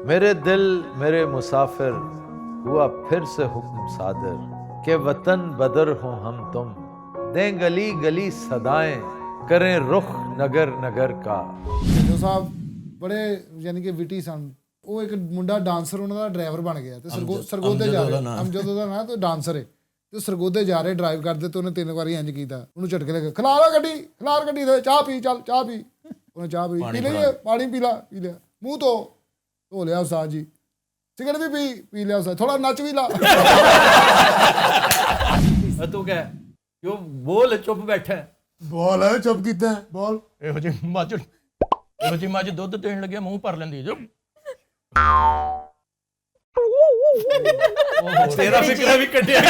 मेरे दिल मेरे मुसाफिर हुआ फिर से हुक्म सादर के वतन बदर हो हम तुम दें गली गली सदाएं करें रुख नगर नगर का। ਢਿੱਲੋਂ ਸਾਹਿਬ ਬੜੇ ਯਾਨੀ ਕਿ ਵਿਟੀ ਸਨ। ਉਹ ਇੱਕ ਮੁੰਡਾ ਡਾਂਸਰ ਉਹਨਾਂ ਦਾ ਡਰਾਈਵਰ ਬਣ ਗਿਆ ਤੇ ਸਰਗੋਦੇ ਜਾ ਰਹੇ ਅਮਜਦ ਉਹਦਾ ਨਾਂ ਤੇ ਡਾਂਸਰ ਹੈ ਤੇ ਸਰਗੋਦੇ ਜਾ ਰਹੇ ਡਰਾਈਵ ਕਰਦੇ ਤੇ ਉਹਨੇ 3 ਵਾਰੀ ਇੰਜ ਕੀਤਾ ਉਹਨੂੰ ਝਟਕੇ ਲੱਗੇ ਖਲਾਰਾ ਗੱਡੀ ਖਲਾਰ ਗੱਡੀ ਦੇ ਚਾਹ ਪੀ ਚੱਲ ਚਾਹ ਪੀ ਉਹਨੇ ਚਾਹ ਪੀ ਲਈ ਪਾਣੀ ਪੀ ਲਿਆ ਮੂੰਹ ਧੋ ਲਿਆ ਉਸਤਾਦ ਜੀ ਸਿਗਰਟ ਵੀ ਪੀ ਲਿਆ ਉਸਤਾਦ ਥੋੜਾ ਨੱਚ ਵੀ ਲਾ ਤੂੰ ਕਹਿ ਕਿਉਂ ਬੋਲ ਚੁੱਪ ਬੈਠਾ ਬੋਲ ਹੈ ਚੁੱਪ ਕੀਤਾ ਬੋਲ ਇਹੋ ਜਿਹੀ ਮੱਝ ਦੁੱਧ ਦੇਣ ਲੱਗਿਆ ਮੂੰਹ ਭਰ ਲੈਂਦੀ ਜੋ ਤੇਰਾ ਫਿਕਰਾ ਵੀ ਕੱਢਿਆ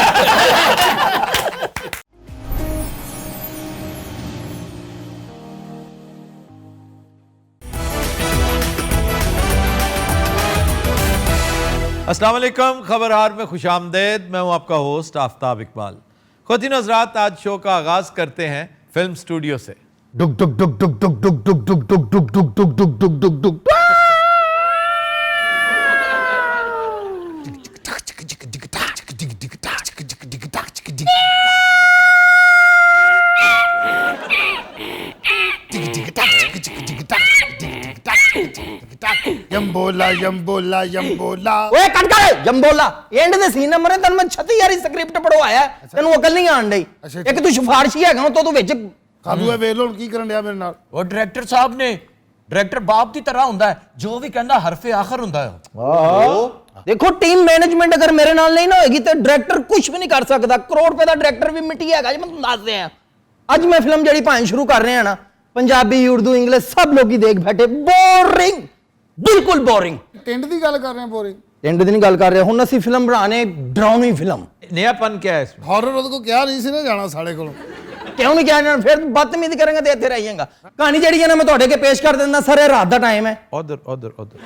अस्सलाम वालेकुम, खबरहार में खुश आमदेद। मैं हूं आपका होस्ट आफ्ताब इकबाल। ख़ुवातीन हज़रात, आज शो का आगाज़ करते हैं फिल्म स्टूडियो से। डुक डुक डुक डुक डुक डुक डुक डुक डुक डुक डुक डुक डुक डुक डुक डुक यम्बोला यम्बोला यम्बोला ਓਏ ਕੱਟ ਕਰ ਜੰਬੋਲਾ ਐਂਡ ਦੇ ਸੀਨ ਨੰਬਰ ਤੈਨੂੰ ਮੈਂ 36 ਵਾਰੀ ਸਕ੍ਰਿਪਟ ਪੜਵਾਇਆ ਤੈਨੂੰ ਅਕਲ ਨਹੀਂ ਆਣ ਡਈ ਇੱਕ ਤੂੰ ਸਿਫਾਰਸ਼ੀ ਹੈਗਾ ਤੂੰ ਵਿੱਚ ਖਾਲੂ ਇਹ ਵੇਖ ਲੋ ਕੀ ਕਰਨ ਡਿਆ ਮੇਰੇ ਨਾਲ ਉਹ ਡਾਇਰੈਕਟਰ ਸਾਹਿਬ ਨੇ ਡਾਇਰੈਕਟਰ ਬਾਪ ਦੀ ਤਰ੍ਹਾਂ ਹੁੰਦਾ ਹੈ ਜੋ ਵੀ ਕਹਿੰਦਾ ਹਰਫੇ ਆਖਰ ਹੁੰਦਾ ਹੈ। ਦੇਖੋ ਟੀਮ ਮੈਨੇਜਮੈਂਟ ਅਗਰ ਮੇਰੇ ਨਾਲ ਨਹੀਂ ਨਾ ਹੋਏਗੀ ਤੇ ਡਾਇਰੈਕਟਰ ਕੁਝ ਵੀ ਨਹੀਂ ਕਰ ਸਕਦਾ। ਕਰੋੜ ਰੁਪਏ ਦਾ ਡਾਇਰੈਕਟਰ ਵੀ ਮਿੱਟੀ ਹੈਗਾ ਜੀ ਮੈਂ ਤੁਹਾਨੂੰ ਦੱਸ ਦਿਆਂ। ਅੱਜ ਮੈਂ ਫਿਲਮ ਜਿਹੜੀ ਭਾਵੇਂ ਸ਼ੁਰੂ ਕਰ ਰਹੇ ਹਾਂ ਨਾ ਪੰਜਾਬੀ ਉਰਦੂ ਇੰਗਲਿਸ਼ ਸਭ ਲੋਕੀ ਦੇਖ ਬੈਠੇ ਬੋਰਿੰਗ ਬਿਲਕੁਲ ਬੋਰਿੰਗ। ਟਿੰਡ ਦੀ ਗੱਲ ਕਰ ਰਹੇ ਹਾਂ ਬੋਰਿੰਗ ਟਿੰਡ ਦੀ ਨਹੀਂ ਗੱਲ ਕਰ ਰਹੇ ਹੁਣ ਅਸੀਂ ਫਿਲਮ ਬਣਾਣੇ ਡਰਾਉਣੀ ਫਿਲਮ। नयापन क्या है इसमें? ਹੌਰਰ ਉਹਦੇ ਕੋ ਕਿਹਾ ਨਹੀਂ ਸੀ ਨਾ ਜਾਣਾ ਸਾਡੇ ਕੋਲੋਂ ਕਿਉਂ ਨਹੀਂ ਕਿਹਾ ਜਾਣਾ ਫਿਰ ਬਦਤਮੀਜ਼ੀ ਕਰਾਂਗੇ ਤੇ ਇੱਥੇ ਰਹਿ ਜਾਏਗਾ। ਕਹਾਣੀ ਜਿਹੜੀ ਹੈ ਨਾ ਮੈਂ ਤੁਹਾਡੇ ਅੱਗੇ ਪੇਸ਼ ਕਰ ਦਿੰਦਾ ਸਰ। ਇਹ ਰਾਤ ਦਾ ਟਾਈਮ ਹੈ उधर उधर उधर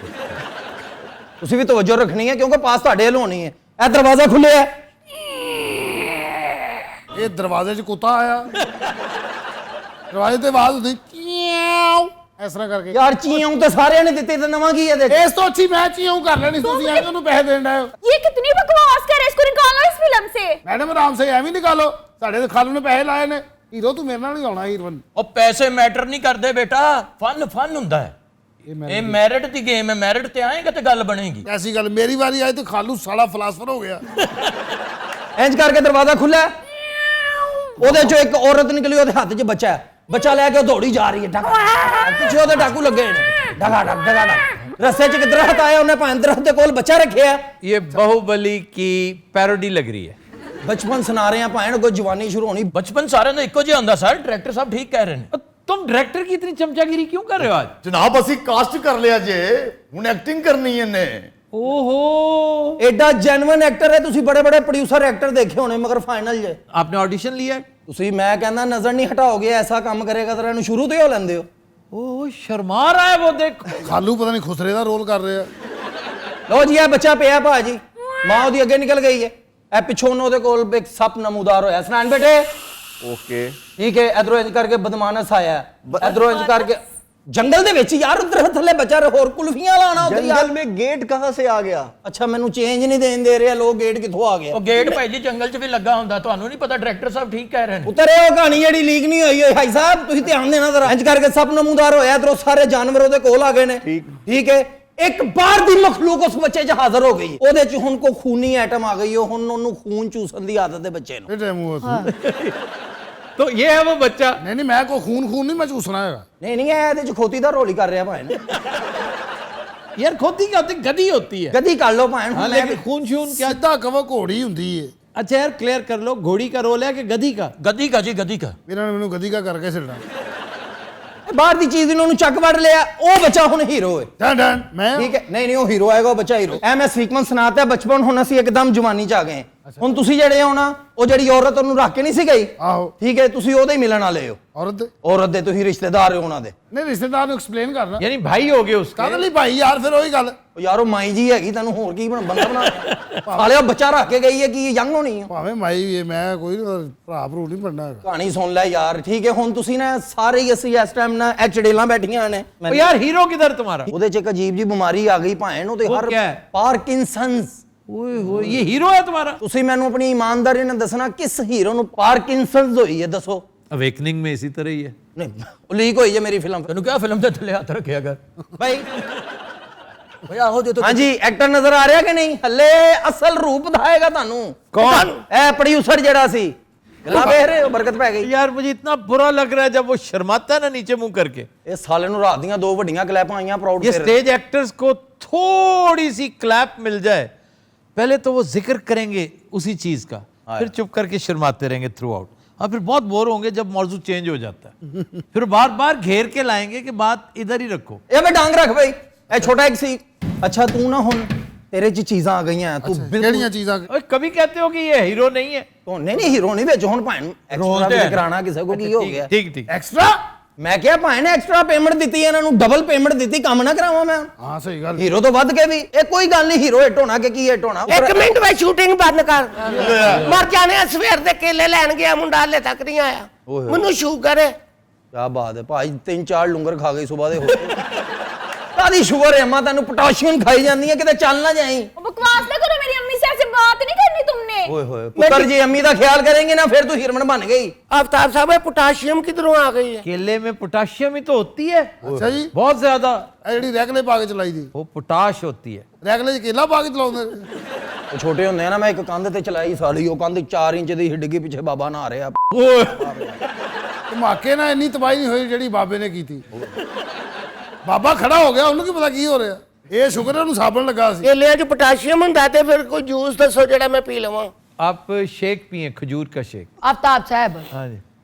ਤੁਸੀਂ ਵੀ ਤਵੱਜੋ ਰੱਖਣੀ ਹੈ ਕਿਉਂਕਿ ਪਾਸ ਤੁਹਾਡੇ ਵੱਲ ਹੋਣੀ ਹੈ। ਇਹ ਦਰਵਾਜ਼ਾ ਖੁੱਲਿਆ ਹੈ ਇਹ ਦਰਵਾਜ਼ੇ 'ਚ ਕੁੱਤਾ ਆਇਆ ਦਰਵਾਜ਼ੇ ਤੇ ਆਵਾਜ਼ ਹੁੰਦੀ ਚਿਆਉ ਇਸ ਤਰ੍ਹਾਂ ਕਰਕੇ ਯਾਰ ਚੀਆਂ ਤੇ ਸਾਰਿਆਂ ਨੇ ਦਿੱਤੇ ਤੇ ਨਵਾਂ ਕੀ ਹੈ ਦੇਖ। ਇਸ ਤੋਂ ਅੱਛੀ ਮੈਂ ਚਿਆਉ ਕਰ ਲੈਣੀ ਤੁਸੀਂ ਐਵੇਂ ਉਹਨੂੰ ਪੈਸੇ ਦੇਣ ਡਏ ਹੋ। ये कितनी बकवास कर रहे, इसको निकालो इस फिल्म से। ਮੈਡਮ ਆਰਾਮ ਸੇ ਐਵੇਂ ਨਿਕਾਲੋ ਸਾਡੇ ਤੇ ਖਾਲੂ ਨੇ ਪੈਸੇ ਲਾਏ ਨੇ। ਹੀਰੋ ਤੂੰ ਮੇਰੇ ਨਾਲ ਨਹੀਂ ਆਉਣਾ ਹੀਰੋਨ। ਉਹ ਪੈਸੇ ਮੈਟਰ ਨਹੀਂ ਕਰਦੇ ਬੇਟਾ ਫਨ ਹੁੰਦਾ ਹੈ। ਇਹ ਮੈਰਿਟ ਦੀ ਗੇਮ ਹੈ ਮੈਰਿਟ ਤੇ ਆਏਗਾ ਤੇ ਗੱਲ ਬਣੇਗੀ। ਐਸੀ ਗੱਲ ਮੇਰੀ ਵਾਰੀ ਆਈ ਤੇ ਖਾਲੂ ਸਾਲਾ ਫਲਾਸਫਰ ਹੋ ਗਿਆ। ਇੰਜ ਕਰਕੇ ਦਰਵਾਜ਼ਾ ਖੁੱਲਾ ਹੈ ਉਹਦੇ ਚੋਂ ਇੱਕ ਔਰਤ ਨਿਕਲੀ ਉਹਦੇ ਹੱਥ 'ਚ ਬੱਚਾ ਹੈ। ਬੱਚਾ ਲੈ ਕੇ ਉਹ ਦੌੜੀ ਜਾ ਰਹੀ ਹੈ ਡਾਕਾ ਪਿੱਛੇ ਉਹਦੇ ਡਾਕੂ ਲੱਗੇ ਨੇ ਡਗਾ ਡਗ ਰਸਤੇ 'ਚ ਇੱਕ ਦਰਖਤ ਆਇਆ ਉਹਨੇ ਭਾਂ ਦਰਖਤ ਦੇ ਕੋਲ ਬੱਚਾ ਰੱਖਿਆ। ये बाहुबली की पैरोडी लग रही है। ਬਚਪਨ ਸੁਣਾ ਰਹੇ ਆ ਭਾਂ ਕੋਈ ਜਵਾਨੀ ਸ਼ੁਰੂ ਹੋਣੀ। ਬਚਪਨ ਸਾਰਿਆਂ ਦਾ ਇੱਕੋ ਜਿਹਾ ਹੁੰਦਾ ਸਰ। ਡਾਇਰੈਕਟਰ ਸਾਹਿਬ ਠੀਕ ਕਹਿ ਰਹੇ ਨੇ। तुम डायरेक्टर की इतनी चमचागिरी क्यों कर रहे हो आज? ਜਨਾਬ ਅਸੀਂ ਕਾਸਟ ਕਰ ਲਿਆ ਜੇ ਹੁਣ ਐਕਟਿੰਗ ਕਰਨੀ ਇਹਨੇ। ओहो, ਐਡਾ ਜੈਨੂਇਨ ਐਕਟਰ ਹੈ ਤੁਸੀਂ ਬੜੇ ਬੜੇ ਪ੍ਰੋਡਿਊਸਰ ਐਕਟਰ ਦੇਖੇ ਹੋਣੇ ਮਗਰ ਫਾਈਨਲ 'ਚ आपने ऑडिशन लिया? ਤੁਸੀਂ ਮੈਂ ਕਹਿੰਦਾ ਨਜ਼ਰ ਨਹੀਂ ਹਟਾਓਗੇ ਐਸਾ ਕੰਮ ਕਰੇਗਾ ਤਾਂ ਇਹਨੂੰ ਸ਼ੁਰੂ ਤੋਂ ਹੀ ਹੋ ਲੈਂਦੇ ਹੋ। ओह, शर्मा रहा है वो, देख। ਖਾਲੂ ਪਤਾ ਨਹੀਂ ਖੁਸਰੇ ਦਾ ਰੋਲ ਕਰ ਰਿਹਾ। ਲਓ ਜੀ ਇਹ ਬੱਚਾ ਪਿਆ ਭਾਜੀ ਮਾਂ ਉਹਦੀ ਅੱਗੇ ਨਿਕਲ ਗਈ ਹੈ। ਇਹ ਪਿੱਛੋਂ ਉਹਦੇ ਕੋਲ ਇੱਕ ਸੱਪ ਨਮੂਦਾਰ ਹੋਇਆ। ਸਨਾਨ ਬੇਟੇ ਓਕੇ ਠੀਕ ਹੈ ਇਧਰੋਂ ਇੰਜ ਕਰਕੇ ਬਦਮਾਨਸ ਆਇਆ ਇਧਰੋਂ ਇੰਜ ਕਰਕੇ ਜੰਗਲ ਦੇ ਵਿੱਚ ਯਾਰ ਉਧਰ ਥੱਲੇ ਬੱਚਾ ਹੋਰ ਕੁਲਫੀਆਂ ਲਾਣਾ ਉੱਧਰ जंगल में गेट कहां से आ गया? ਅੱਛਾ ਮੈਨੂੰ ਚੇਂਜ ਨਹੀਂ ਦੇਣ ਦੇ ਰਿਹਾ ਲੋਕ ਗੇਟ ਕਿੱਥੋਂ ਆ ਗਿਆ। ਉਹ ਗੇਟ ਭਾਈ ਜੀ ਜੰਗਲ 'ਚ ਵੀ ਲੱਗਾ ਹੁੰਦਾ ਤੁਹਾਨੂੰ ਨਹੀਂ ਪਤਾ। ਡਾਇਰੈਕਟਰ ਸਾਹਿਬ ਠੀਕ ਕਹਿ ਰਹੇ ਨੇ। ਉਤਰੇ ਉਹ ਕਹਾਣੀ ਜਿਹੜੀ ਲੀਕ ਨਹੀਂ ਹੋਈ ਭਾਈ ਸਾਹਿਬ ਤੁਸੀਂ ਧਿਆਨ ਦੇਣਾ ਜ਼ਰਾ। ਇੰਜ ਕਰਕੇ ਸੱਪ ਨਮੂਦਾਰ ਹੋਇਆ ਇਧਰੋਂ ਸਾਰੇ ਜਾਨਵਰ ਉਹਦੇ ਕੋਲ ਆ ਗਏ ਨੇ। ਠੀਕ ਹੈ ਇੱਕ ਬਾਹਰ ਦੀ ਮਖਲੂਕ ਉਸ ਬੱਚੇ 'ਚ ਹਾਜ਼ਰ ਹੋ ਗਈ। ਉਹਦੇ 'ਚ ਹੁਣ ਕੋ ਖੂਨੀ ਐਟਮ ਆ ਗਈ ਉਹ ਹੁਣ ਉਹਨੂੰ ਖੂਨ ਚੂਸਣ ਦੀ ਆਦਤ ਹੈ ਬੱਚੇ ਨੂੰ। ਇਹ ਟਾਈਮ ਉਹ तो ये है वो बच्चा। ਨਹੀਂ ਮੈਂ ਕੋ ਖੂਨ ਨਹੀਂ ਮੈਂ ਚੂਸਣਾ ਹੈਗਾ। ਨਹੀਂ ਇਹ ਇਹਦੇ 'ਚ ਖੋਤੀ ਦਾ ਰੋਲ ਹੀ ਕਰ ਰਿਹਾ ਭਾਈ। यार खोती क्या होती है? गधी होती है। ਗਦੀ ਕਰ ਲਓ ਭਾਈ। हाँ, लेकिन खून शून क्या? ਸਿੱਧਾ ਕਵੋ ਘੋੜੀ ਹੁੰਦੀ ਏ। अच्छा यार, क्लियर कर लो, घोड़ी का रोल है कि गधी का? ਗਦੀ ਕਾ ਜੀ ਗਦੀ ਕਾ। ਇਹਨਾਂ ਨੇ ਮੈਨੂੰ ਗਦੀ ਕਾ ਕਰਕੇ ਛੱਡਣਾ। ਬਾਹਰ ਦੀ ਚੀਜ਼ ਨੂੰ ਚੱਕ ਵੜ ਲਿਆ ਉਹ ਬੱਚਾ ਹੁਣ ਹੀਰੋ ਹੈ। ਡਨ ਮੈਂ ਠੀਕ ਹੈ ਨਹੀਂ ਉਹ ਹੀਰੋ ਆਏਗਾ ਉਹ ਬੱਚਾ ਹੀਰੋ। ਐ ਮੈਂ ਸੀਕਵੈਂਸ ਸੁਣਾਤਾ ਬਚਪਨ ਹੁਣ ਅਸੀਂ ਇੱਕਦਮ ਜਵਾਨੀ 'ਚ ਆ ਗਏ। ਹੁਣ ਤੁਸੀਂ ਜਿਹੜੇ ਹੋ ਨਾ, ਉਹ ਜਿਹੜੀ ਔਰਤ ਉਹਨੂੰ ਰੱਖ ਕੇ ਨਹੀਂ ਸੀ ਗਈ, ਆਹੋ ਠੀਕ ਹੈ, ਤੁਸੀਂ ਉਹਦੇ ਹੀ ਮਿਲਣ ਵਾਲੇ ਹੋ। ਔਰਤ ਦੇ? ਔਰਤ ਦੇ ਤੁਸੀਂ ਰਿਸ਼ਤੇਦਾਰ ਹੋ ਉਹਨਾਂ ਦੇ। ਨਹੀਂ ਰਿਸ਼ਤੇਦਾਰ ਨੂੰ ਐਕਸਪਲੇਨ ਕਰਨਾ यानी भाई हो गए उसके। ਕਾਹਦੇ ਲਈ ਭਾਈ ਯਾਰ, ਫਿਰ ਉਹੀ ਗੱਲ। ਉਹ ਯਾਰ ਉਹ ਮਾਈ ਜੀ ਹੈਗੀ, ਤੈਨੂੰ ਹੋਰ ਕੀ ਬੰਦਾ ਬਣਾ ਸਾਲਿਆ ਬੱਚਾ ਰੱਖ ਕੇ ਗਈ ਹੈ, ਕੀ ਯੰਗ ਹੋਣੀ ਹੈ? ਭਾਵੇਂ ਮਾਈ ਵੀ ਹੈ, ਮੈਂ ਕੋਈ ਭਰਾ ਭਰੂ ਨਹੀਂ ਬਣਨਾ ਹੈਗਾ। ਕਹਾਣੀ ਸੁਣ ਲੈ ਯਾਰ, ਠੀਕ ਹੈ। ਹੁਣ ਤੁਸੀਂ ਨਾ ਸਾਰੇ ਹੀ ਅਸੀਂ ਇਸ ਟਾਈਮ ਨਾ ਇਹ ਚੜੇਲਾਂ ਬੈਠੀਆਂ ਨੇ। ओ यार हीरो किधर तुम्हारा? ਉਹਦੇ ਚ ਇੱਕ ਅਜੀਬ ਜੀ ਬਿਮਾਰੀ ਆ ਗਈ ਭਾਣ, ਉਹ ਤੇ ਉਹ ਹਰ ਕਿਆ ਹੈ? ਪਾਰਕਿੰਸਨਸ। ओए होए ये हीरो है तुम्हारा? ਤੁਸੀਂ ਮੈਨੂੰ ਆਪਣੀ ਇਮਾਨਦਾਰੀ ਨਾਲ ਦੱਸਣਾ, ਕਿਸ ਹੀਰੋ ਨੂੰ ਪਾਰਕਿੰਸਨਸ ਹੋਈ ਹੈ, ਦੱਸੋ। अवेकनिंग में इसी तरह ही है। ਨਹੀਂ ਉਹ ਲੀਕ ਹੋਈ ਹੈ ਮੇਰੀ ਫਿਲਮ। ਤੈਨੂੰ ਕਿਹਾ ਫਿਲਮ ਦੇ ਥੱਲੇ ਹੱਥ ਰੱਖਿਆ ਕਰ ਭਾਈ ਭਈ ਆਹੋ ਜੇ ਤੂੰ ਹਾਂਜੀ ਐਕਟਰ ਨਜ਼ਰ ਆ ਰਿਹਾ ਕਿ ਨਹੀਂ? ਹੱਲੇ ਅਸਲ ਰੂਪ ਦਿਖਾਏਗਾ ਤੁਹਾਨੂੰ। कौन? ਇਹ ਪ੍ਰੋਡਿਊਸਰ ਜਿਹੜਾ ਸੀ, ਗੱਲਾਂ ਵੇਖ ਰਹੇ ਹੋ, ਬਰਕਤ ਪੈ ਗਈ। यार मुझे इतना बुरा लग रहा है जब वो शर्माता है ना नीचे मुंह करके। ਇਹ ਸਾਲੇ ਨੂੰ ਰਾਤ ਦੀਆਂ 2 ਵੱਡੀਆਂ ਕਲੈਪਾਂ ਆਈਆਂ ਪ੍ਰਾਊਡ ये स्टेज एक्टर्स को थोड़ी सी क्लैप मिल जाए, पहले तो वो जिक्र करेंगे उसी चीज का, फिर चुप करके शर्माते रहेंगे थ्रू आउट, और फिर बहुत बोर होंगे जब मौजू चेंज हो जाता है। फिर बार बार घेर के लाएंगे कि बात इधर ही रखो। ਇਹ ਮੈਂ ਡਾਂਗ ਰੱਖ ਬਈ, ਇਹ ਛੋਟਾ ਇੱਕ ਸੀ। ਅੱਛਾ ਤੂੰ ਨਾ ਹੁਣ ਤੇਰੇ ਚ ਚੀਜ਼ਾਂ ਆ ਗਈਆਂ, ਤੂੰ ਕਿਹੜੀਆਂ ਚੀਜ਼ਾਂ? ओए कभी कहते हो कि ये हीरो नहीं है। ਤੂੰ ਨਹੀਂ ਹੀਰੋ ਨਹੀਂ ਵਿੱਚ ਹੁਣ ਭਾਣ ਐਕਸਟਰਾ ਵੀ ਕਰਾਣਾ ਕਿਸੇ ਕੋ ਕੀ ਹੋ ਗਿਆ? ठीक ठीक। ਐਕਸਟਰਾ? ਮੈਂ ਕਿਹਾ ਭਾਣ ਐਕਸਟਰਾ ਪੇਮੈਂਟ ਦਿੱਤੀ ਇਹਨਾਂ ਨੂੰ, ਡਬਲ ਪੇਮੈਂਟ ਦਿੱਤੀ, ਕੰਮ ਨਾ ਕਰਾਵਾਂ ਮੈਂ? ਹਾਂ ਸਹੀ ਗੱਲ। ਹੀਰੋ ਤੋਂ ਵੱਧ ਕੇ ਵੀ ਇਹ ਕੋਈ ਗੱਲ ਨਹੀਂ, ਹੀਰੋ ਹਿੱਟ ਹੋਣਾ ਕਿ ਕੀ ਹਿੱਟ ਹੋਣਾ। ਇੱਕ ਮਿੰਟ ਵਿੱਚ ਸ਼ੂਟਿੰਗ ਬੰਦ ਕਰ। ਮਰ ਜਾਣੇ ਆ, ਸਵੇਰ ਦੇ ਕੇਲੇ ਲੈਣ ਗਿਆ ਮੁੰਡਾ, ਹਲੇ ਤੱਕ ਨਹੀਂ ਆਇਆ। ਮੈਨੂੰ ਸ਼ੂਗਰ ਹੈ। ਕੀ ਬਾਤ ਹੈ ਭਾਈ, 3-4 ਲੰਗਰ ਖਾ ਗਈ ਸਵੇਰ ਦੇ ਹੋ। ਕਾਦੀ ਸ਼ੂਗਰ ਹੈ ਮਾਂ, ਤੈਨੂੰ ਪੋਟਾਸ਼ੀਅਮ ਖਾਈ ਜਾਂਦੀ ਹੈ, ਕਿਤੇ ਚੱਲ ਨਾ ਜਾਈ। बकवास ना करो, मेरी अम्मी से ऐसे बात नहीं करनी तुमने। ਓਏ ਹੋਏ ਪੁੱਤਰ ਜੀ, ਅੰਮੀ ਦਾ ਖਿਆਲ ਕरेंगे ਨਾ ਫਿਰ ਤੂੰ ਹੀਰਮਨ ਬਣ ਗਈ। आफ्ताब साहब ये पोटाशियम किधरों आ गई है? केले में पोटाशियम ही तो होती है, ਅੱਛਾ ਜੀ, बहुत ज्यादा। ਇਹ ਜਿਹੜੀ ਰੈਗਲੇ ਪਾ ਕੇ ਚਲਾਈ ਦੀ, वो पोटाश होती है। ਰੈਗਲੇ 'ਚ ਕੇਲਾ ਪਾ ਕੇ ਚਲਾਉਂਦੇ। ਉਹ ਛੋਟੇ ਹੁੰਦੇ ਆ ਨਾ, ਮੈਂ ਇੱਕ ਕੰਧ ਤੇ ਚਲਾਈ ਸਾਲੀ, ਉਹ ਕੰਧ 4 ਇੰਚ ਦੀ ਹਿੱਡ ਗਈ, ਪਿੱਛੇ ਬਾਬਾ ਨਹਾ ਰਿਹਾ। ਧਮਾਕੇ ਨਾਲ ਇੰਨੀ ਤਬਾਹੀ ਨਹੀਂ ਹੋਈ ਜਿਹੜੀ ਬਾਬੇ ਨੇ ਕੀਤੀ। ਬਾਬਾ ਖੜਾ ਹੋ ਗਿਆ, ਉਹਨੂੰ ਕੀ ਪਤਾ ਕੀ ਹੋ ਰਿਹਾ। ਇਹ ਸ਼ੁਕਰ ਹੈ ਉਹਨੂੰ ਸਾਬਣ ਲੱਗਾ ਸੀ। केले च पोटाशियम ਹੁੰਦਾ ਤੇ ਫਿਰ ਕੋਈ ਜੂਸ ਦੱਸੋ ਜਿਹੜਾ ਮੈਂ ਪੀ ਲਵਾਂ। आप शेक पिए, खजूर का शेक। आफ्ताब साहब हाँ जी।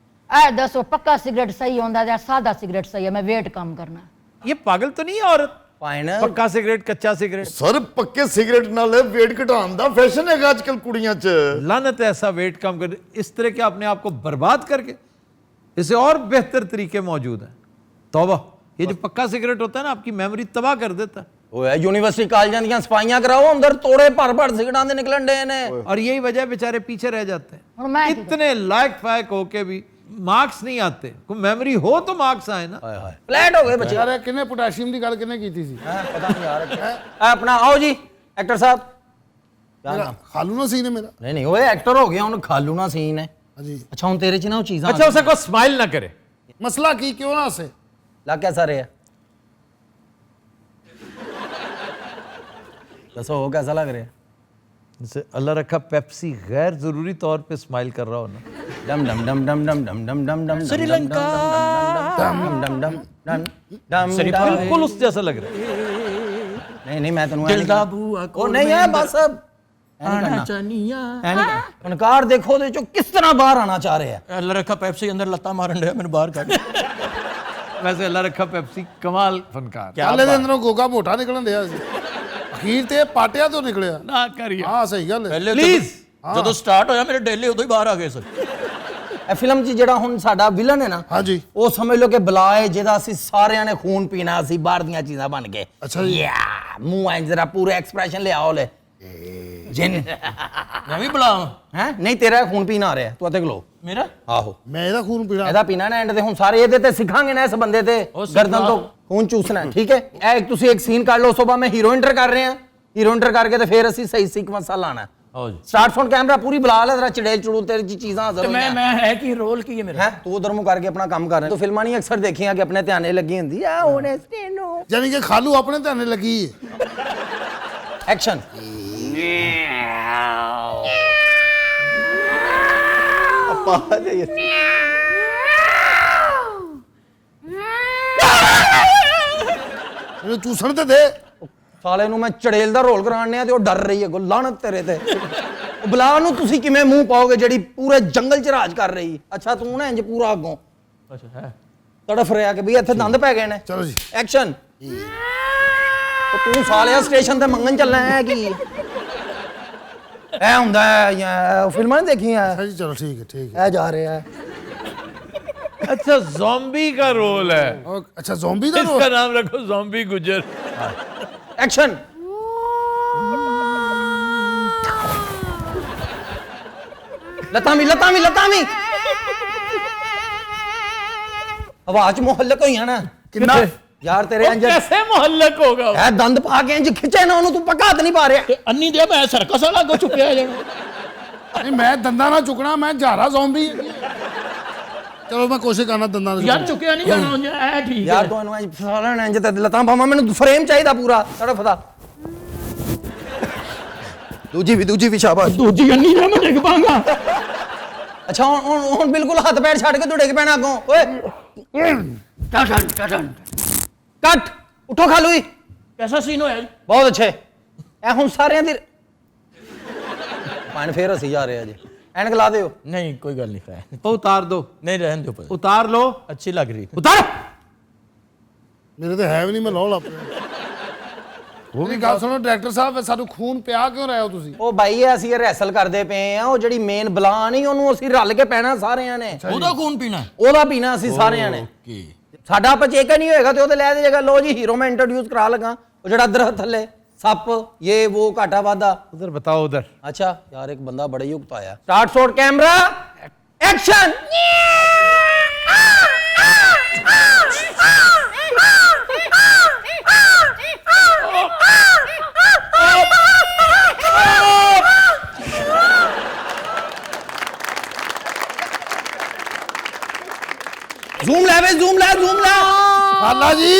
ए दसो पक्का सिगरेट सही होंदा या सादा सिगरेट सही है? मैं वेट कम करना। ये पागल तो नहीं है औरत? ਭਾਣ पक्का सिगरेट, कच्चा सिगरेट। ਸਰ ਪੱਕੇ ਸਿਗਰਟ ਨਾਲ weight ਘਟਾਉਣ ਦਾ ਫੈਸ਼ਨ ਹੈਗਾ ਅੱਜਕੱਲ ਕੁੜੀਆਂ 'ਚ। लानत है ऐसा वेट कम कर, इस तरह के अपने आप को बर्बाद करके। इससे और बेहतर तरीके मौजूद हैं। तौबा, ये जो पक्का सिगरेट होता है ना, आपकी मेमोरी तबाह कर देता है। ਓਏ ਯੂਨੀਵਰਸਿਟੀ ਕਾਲਜਾਂ ਦੀਆਂ ਸਫਾਈਆਂ ਕਰਾਓ, ਅੰਦਰ ਤੋੜੇ ਭਰ ਸਿਗਰਟਾਂ ਦੇ ਨਿਕਲਣ ਡੇ ਨੇ। और यही वजह बेचारे पीछे रह जाते और मैं हैं। इतने लायक फायक होके भी मार्क्स नहीं आते। कोई मेमोरी हो तो मार्क्स आए ना। ਫਲੈਟ ਹੋ ਗਏ ਬੱਚੇ। ਯਾਰ ਇਹ ਕਿੰਨੇ ਪੋਟਾਸ਼ੀਅਮ ਦੀ ਗੱਲ ਕਿੰਨੇ ਕੀਤੀ ਸੀ? ਪਤਾ ਨਹੀਂ ਯਾਰ। ਆਪਣਾ ਆਓ ਜੀ ਐਕਟਰ ਸਾਹਿਬ। ਮੇਰਾ ਖਾਲੂ ਨਾ ਸੀਨ ਹੈ ਮੇਰਾ। ਨਹੀਂ ਨਹੀਂ ਓਏ ਐਕਟਰ ਹੋ ਗਿਆ, ਹੁਣ ਖਾਲੂ ਨਾ ਸੀਨ ਹੈ। ਹਾਂਜੀ। ਅੱਛਾ ਹੁਣ ਤੇਰੇ ਚ ਨਾ ਉਹ ਚੀਜ਼ਾਂ अच्छा उसे को स्माइल ना करे। ਮਸਲਾ ਕੀ, ਕਿਉਂ ਨਾ ਹੱਸੇ? ਲੱਗ कैसा रहा? दसो हो कैसा लग रहा है? जैसे अल्लाह रखा पेप्सी गैर जरूरी तौर पे स्माइल कर रहा हो ना। डम डम डम डम डम डम डम डम डम श्रीलंका डम डम डम डम डम बिल्कुल उस जैसा लग रहा है। नहीं नहीं मैं तेनू ਦਿਲ ਦਾ ਬੂਆ ओ नहीं है बस अब ਆਣਾ ਚਾਨੀਆਂ। फनकार देखो दे जो किस तरह बाहर आना चाह रहे हैं। ਅੱਲਾ ਰੱਖਾ ਪੈਪਸੀ ਅੰਦਰ ਲੱਤਾਂ ਮਾਰਨ ਡਿਆ ਮੈਨੂੰ ਬਾਹਰ ਕੱਢ। वैसे अल्लाह रखा पेप्सी कमाल फनकार। ਕੱਲੇ ਦੇ ਅੰਦਰੋਂ ਗੋਗਾ ਮੋਟਾ ਨਿਕਲਣ ਡਿਆ ਸੀ, ਅਖੀਰ ਤੇ ਪਾਟਿਆਂ ਤੋਂ ਨਿਕਲਿਆ। ना करिए ਹਾਂ ਸਹੀ ਗੱਲ ਹੈ। ਪਹਿਲੇ प्लीज। ਜਦੋਂ ਸਟਾਰਟ ਹੋਇਆ ਮੇਰੇ ਡੇਲੇ ਉਦੋਂ ਹੀ ਬਾਹਰ ਆ ਗਏ ਸਰ। ਇਹ ਫਿਲਮ 'ਚ ਜਿਹੜਾ ਹੁਣ ਸਾਡਾ ਵਿਲਨ ਹੈ ਨਾ, ਹਾਂਜੀ। ਉਹ ਸਮਝ ਲਓ ਕਿ ਬਲਾ ਹੈ ਜਿਹਦਾ ਅਸੀਂ ਸਾਰਿਆਂ ਨੇ ਖੂਨ ਪੀਣਾ, ਅਸੀਂ ਬਾਹਰ ਦੀਆਂ ਚੀਜ਼ਾਂ ਬਣ ਗਏ। ਅੱਛਾ ਜੀ। ਯਾ ਮੂੰਹ ਐਂ ਜਰਾ ਪੂਰੇ ਐਕਸਪ੍ਰੈਸ਼ਨ ਲਿਆਓ ਲੈ ਜਿੰਨ ਮੈਂ ਵੀ ਬੁਲਾਵਾਂ ਹੈ ਨਹੀਂ ਤੇਰਾ ਖੂਨ ਪੀਣਾ ਆ ਰਿਹਾ, ਤੂੰ ਅਤੇ ਗਲੋ ਮੇਰਾ। ਆਹੋ ਮੈਂ ਇਹਦਾ ਖੂਨ ਪੀਣਾ। ਇਹਦਾ ਪੀਣਾ ਨਾ ਐਂਡ ਤੇ ਹੁਣ ਸਾਰੇ ਇਹਦੇ ਤੇ ਸਿੱਖਾਂਗੇ ਨਾ, ਇਸ ਬੰਦੇ ਤੇ ਗਰਦਨ ਤੋਂ ਖੂਨ ਚੂਸਣਾ, ਠੀਕ ਹੈ? ਇਹ ਇੱਕ ਤੁਸੀਂ ਇੱਕ ਸੀਨ ਕੱਢ ਲਓ, ਉਸ ਤੋਂ ਬਾਅਦ ਮੈਂ ਹੀਰੋ ਇੰਟਰ ਕਰ ਰਿਹਾ, ਹੀਰੋ ਇੰਟਰ ਕਰਕੇ ਤੇ ਫਿਰ ਅਸੀਂ ਸਹੀ ਸੀਕਵੈਂਸ ਲਾਣਾ। ਆਓ ਜੀ। ਸਟਾਰਟ ਫੋਨ ਕੈਮਰਾ ਪੂਰੀ ਬੁਲਾ ਲੈ, ਤੇਰਾ ਚੜੇਲ ਚੜੂਲ ਤੇਰੀ ਚੀਜ਼ਾਂ ਹਾਜ਼ਰ ਤੇ ਹੋਈਆਂ। ਮੈਂ ਹੈ ਕੀ ਰੋਲ ਕੀ ਹੈ ਮੇਰਾ? ਹੈ ਤੂੰ ਉਧਰ ਮੂੰਹ ਕਰਕੇ ਆਪਣਾ ਕੰਮ ਕਰ ਰਿਹਾ। ਤੂੰ ਫਿਲਮਾਂ ਨਹੀਂ ਅਕਸਰ ਦੇਖੀਆਂ ਕਿ ਆਪਣੇ ਧਿਆਨੇ ਲੱਗੀ ਹੁੰਦੀ ਆ ਓਨੈਸਟੀ ਨੂੰ। ਯਾਨੀ ਕਿ ਖਾਲੂ ਆਪਣੇ ਧਿਆਨੇ ਲੱਗੀ ਹੈ। ਐਕਸ਼ਨ। ਇਹਨੂੰ ਚੂਸਣ ਤੇ ਦੇ। ਸਾਲੇ ਨੂੰ ਮੈਂ ਚੜੇਲ ਦਾ ਰੋਲ ਕਰਾਉਣ ਆ ਤੇ ਉਹ ਡਰ ਰਹੀ ਹੈ, ਗੋ ਲਾਹਨਤ ਤੇਰੇ ਤੇ। ਉਹ ਬਲਾ ਨੂੰ ਤੁਸੀਂ ਕਿਵੇਂ ਮੂੰਹ ਪਾਓਗੇ ਜਿਹੜੀ ਪੂਰੇ ਜੰਗਲ 'ਚ ਰਾਜ ਕਰ ਰਹੀ? ਅੱਛਾ ਤੂੰ ਨਾ ਇੰਜ ਪੂਰਾ ਅੱਗੋਂ ਅੱਛਾ ਹੈ ਤੜਫ ਰਿਹਾ ਕਿ ਵੀ ਇੱਥੇ ਦੰਦ ਪੈ ਗਏ ਨੇ। ਚਲੋ ਜੀ। ਐਕਸ਼ਨ। ਉਹ ਤੂੰ ਸਾਲਿਆ ਸਟੇਸ਼ਨ ਤੇ ਮੰਗਣ ਚੱਲਣਾ ਹੈ ਕੀ? ਇਹਨੂੰ ਚੂਸਣ ਤੇ ਦੇ। ਉਹ ਬਲਾ ਨੂੰ ਤੁਸੀਂ ਕਿਵੇਂ ਮੂੰਹ ਪਾਓਗੇ ਜਿਹੜੀ ਪੂਰੇ ਜੰਗਲ 'ਚ ਰਾਜ ਕਰ ਰਹੀ? ਅੱਛਾ ਤੂੰ ਨਾ ਇੰਜ ਪੂਰਾ ਅੱਗੋਂ ਤੜਫ ਰਿਹਾ ਕਿ ਵੀ ਇੱਥੇ ਦੰਦ ਪੈ ਗਏ ਨੇ। ਐਕਸ਼ਨ। ਚਲੋ ਜੀ। ਉਹ ਤੂੰ ਸਾਲਿਆ ਸਟੇਸ਼ਨ ਤੇ ਮੰਗਣ ਚੱਲਣਾ ਹੈ ਕੀ? ਇਹ ਹੁੰਦਾ ਹੈ ਜਾਂ ਫਿਲਮਾਂ ਨਹੀਂ ਦੇਖੀਆਂ अच्छा जी चलो ठीक है ਇਹ ਜਾ ਰਿਹਾ ਹੈ अच्छा ज़ॉम्बी का रोल है, और अच्छा ज़ॉम्बी दा इसका नाम रखो ज़ॉम्बी गुजर। ਐਕਸ਼ਨ ਲਤਾਮੀ ਆਵਾਜ਼ ਮੁਹੱਲਕ ਹੋਈਆਂ ਨਾ किन्ना ਯਾਰ ਤੇਰੇ ਅੰਜ कैसे मोहल्लक होगा ਇਹ ਦੰਦ ਪਾ ਕੇ ਇੰਜ ਖਿੱਚੇ ਨਾ ਉਹਨੂੰ ਤੂੰ ਪੱਕਾ ਹੱਥ ਨਹੀਂ ਪਾ ਰਿਹਾ अन्नी दे मैं सर्कस वाला को चुपया जाना नहीं मैं दंदा ना चुकना मैं जारा ज़ॉम्बी चलो मैं कोशिश करना दंदा ना यार चुकया नहीं जाना ए ठीक ਯਾਰ है ਤੂੰ ਇਹਨੂੰ ਇੰਜ ਫਸਾ ਲੈਣਾ ਇੰਜ ਤੇ ਲਤਾਂ ਪਾਵਾਂ ਮੈਨੂੰ ਫਰੇਮ ਚਾਹੀਦਾ ਪੂਰਾ ਤੜਫਦਾ ਦੂਜੀ ਵੀ ਸ਼ਾਬਾਸ਼ दूजी अन्नी ना मैं देख पाऊंगा ਅੱਛਾ ਹੁਣ ਬਿਲਕੁਲ ਹੱਥ ਪੈਰ ਛੱਡ ਕੇ ਤੂੰ ਡਿੱਗ ਪੈਣਾ ਅੱਗੋਂ ਓਏ ਕੱਟ ਉਠੋ ਖਾਲੂਈ कैसा सीन होया जी? ਬਹੁਤ ਅੱਛੇ ਇਹ ਹੁਣ ਸਾਰਿਆਂ ਦੀ ਪਾਣ ਫੇਰ ਅਸੀਂ ਜਾ ਰਹੇ ਜੀ ਐਨਕ ਲਾ ਦਿਓ नहीं कोई गल नहीं है तो उतार दो, नहीं रहने दो पर उतार लो, अच्छी लग रही थी उतार। मेरे तो है भी नहीं मैं लौ ला वो भी गल सुनो डायरेक्टर साहब सानू खून पिया क्यों रहे हो तुसी ਉਹ ਬਾਈ ਇਹ ਅਸੀਂ ਰੈਸਲ ਕਰਦੇ ਪਏ ਆ ਉਹ ਜਿਹੜੀ ਮੇਨ ਬਲਾ ਨਹੀਂ ਉਹਨੂੰ ਅਸੀਂ ਰਲ ਕੇ ਪੈਣਾ ਸਾਰਿਆਂ ਨੇ ਉਹਦਾ खून पीना है ਉਹਦਾ ਪੀਣਾ ਅਸੀਂ ਸਾਰਿਆਂ ਨੇ ਸਾਡਾ ਆਪਾਂ ਚੇਕ ਨਹੀਂ ਹੋਏਗਾ ਤੇ ਉਹਦੇ ਲੈ ਦੇ ਜਗਾ ਲੋ ਜੀ ਹੀਰੋ ਮੈਂ ਇੰਟਰੋਡਿਊਸ ਕਰਾ ਲਗਾ ਉਹ ਜਿਹੜਾ ਦਰਖਤ ਥੱਲੇ ਸੱਪ ਇਹ ਉਹ ਘਾਟਾ ਵਾਦਾ उधर बताओ उधर। ਅੱਛਾ ਯਾਰ ਇੱਕ ਬੰਦਾ ਬੜਾ ਯੁਕਤ ਆਇਆ start shot camera action zoom ਲੈ ਵੇ ਜ਼ੂਮ ਲੈ खाला जी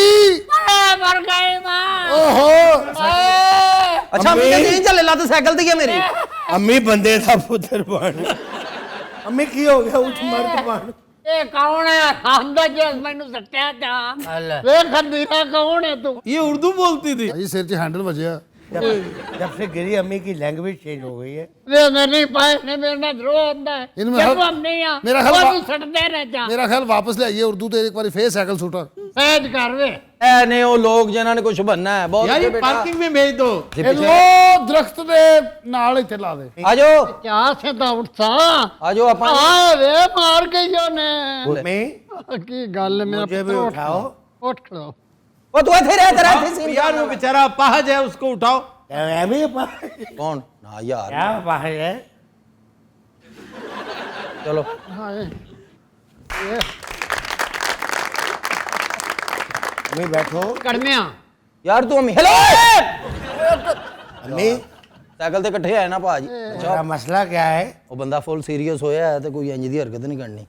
मर गए मां ओहो ਅੱਛਾ ਮੈਂ ਨਹੀਂ ਚੱਲੇ ਲੱਤ ਸਾਈਕਲ ਤੇ ਗਿਆ ਮੇਰੀ अम्मी बंदे दा पुत्र बन अम्मी की हो गया उठ मर्द बन ये कौन है हमदा जस मैनू सट्या था वे खंदीरा कौन है तू ये उर्दू बोलती थी। भाई सिर च हैंडल बजया जब से गिरी अम्मी की लैंग्वेज चेंज हो गई है वे मेरे पास ने मेरे ना द्रोह होता है इनमें जब हर- हम नहीं आ मेरा ख्याल वो वा- तू सटदे रह जा मेरा ख्याल वापस ले आइए उर्दू तो एक बार फिर साइकिल छूटा सहज कर वे ਐ ਨੇ ਉਹ ਲੋਕ ਜਿਨ੍ਹਾਂ ਨੇ ਕੁਝ ਬੰਨਾ ਹੈ ਬਹੁਤ यार ये ਅੱਛੇ बेटा। पार्किंग में भेज दो। लो दरख्त दे नाल इथे ला दे ਆ ਜਾਓ क्या से तो उठसा ਆ ਜਾਓ ਆਪਾਂ आ वे मार के जो ने अम्मी की गल मेरा मुझे भी पुत्र उठाओ उठ खड़ो ਉਹ ਤੂੰ ਇੱਥੇ ਰਹਿ ਤੇਰਾ ਇੱਥੇ ਸੀਨ यार वो बेचारा अपाहज है, उसको उठाओ। अम्मी ਕੌਣ ਨਾ ਯਾਰ क्या बाहर है ਚਲੋ अम्मी बैठो करने ਯਾਰ ਤੂੰ ਹੈਲੋ अम्मी ਸਾਈਕਲ ਤੇ ਇਕੱਠੇ ਆਏ ਨਾ ਭਾਜੀ मेरा मसला क्या है ਉਹ ਬੰਦਾ ਫੁੱਲ ਸੀਰੀਅਸ ਹੋਇਆ ਹੈ ਤੇ ਕੋਈ ਇੰਜ ਦੀ ਹਰਕਤ ਨਹੀਂ ਕਰਨੀ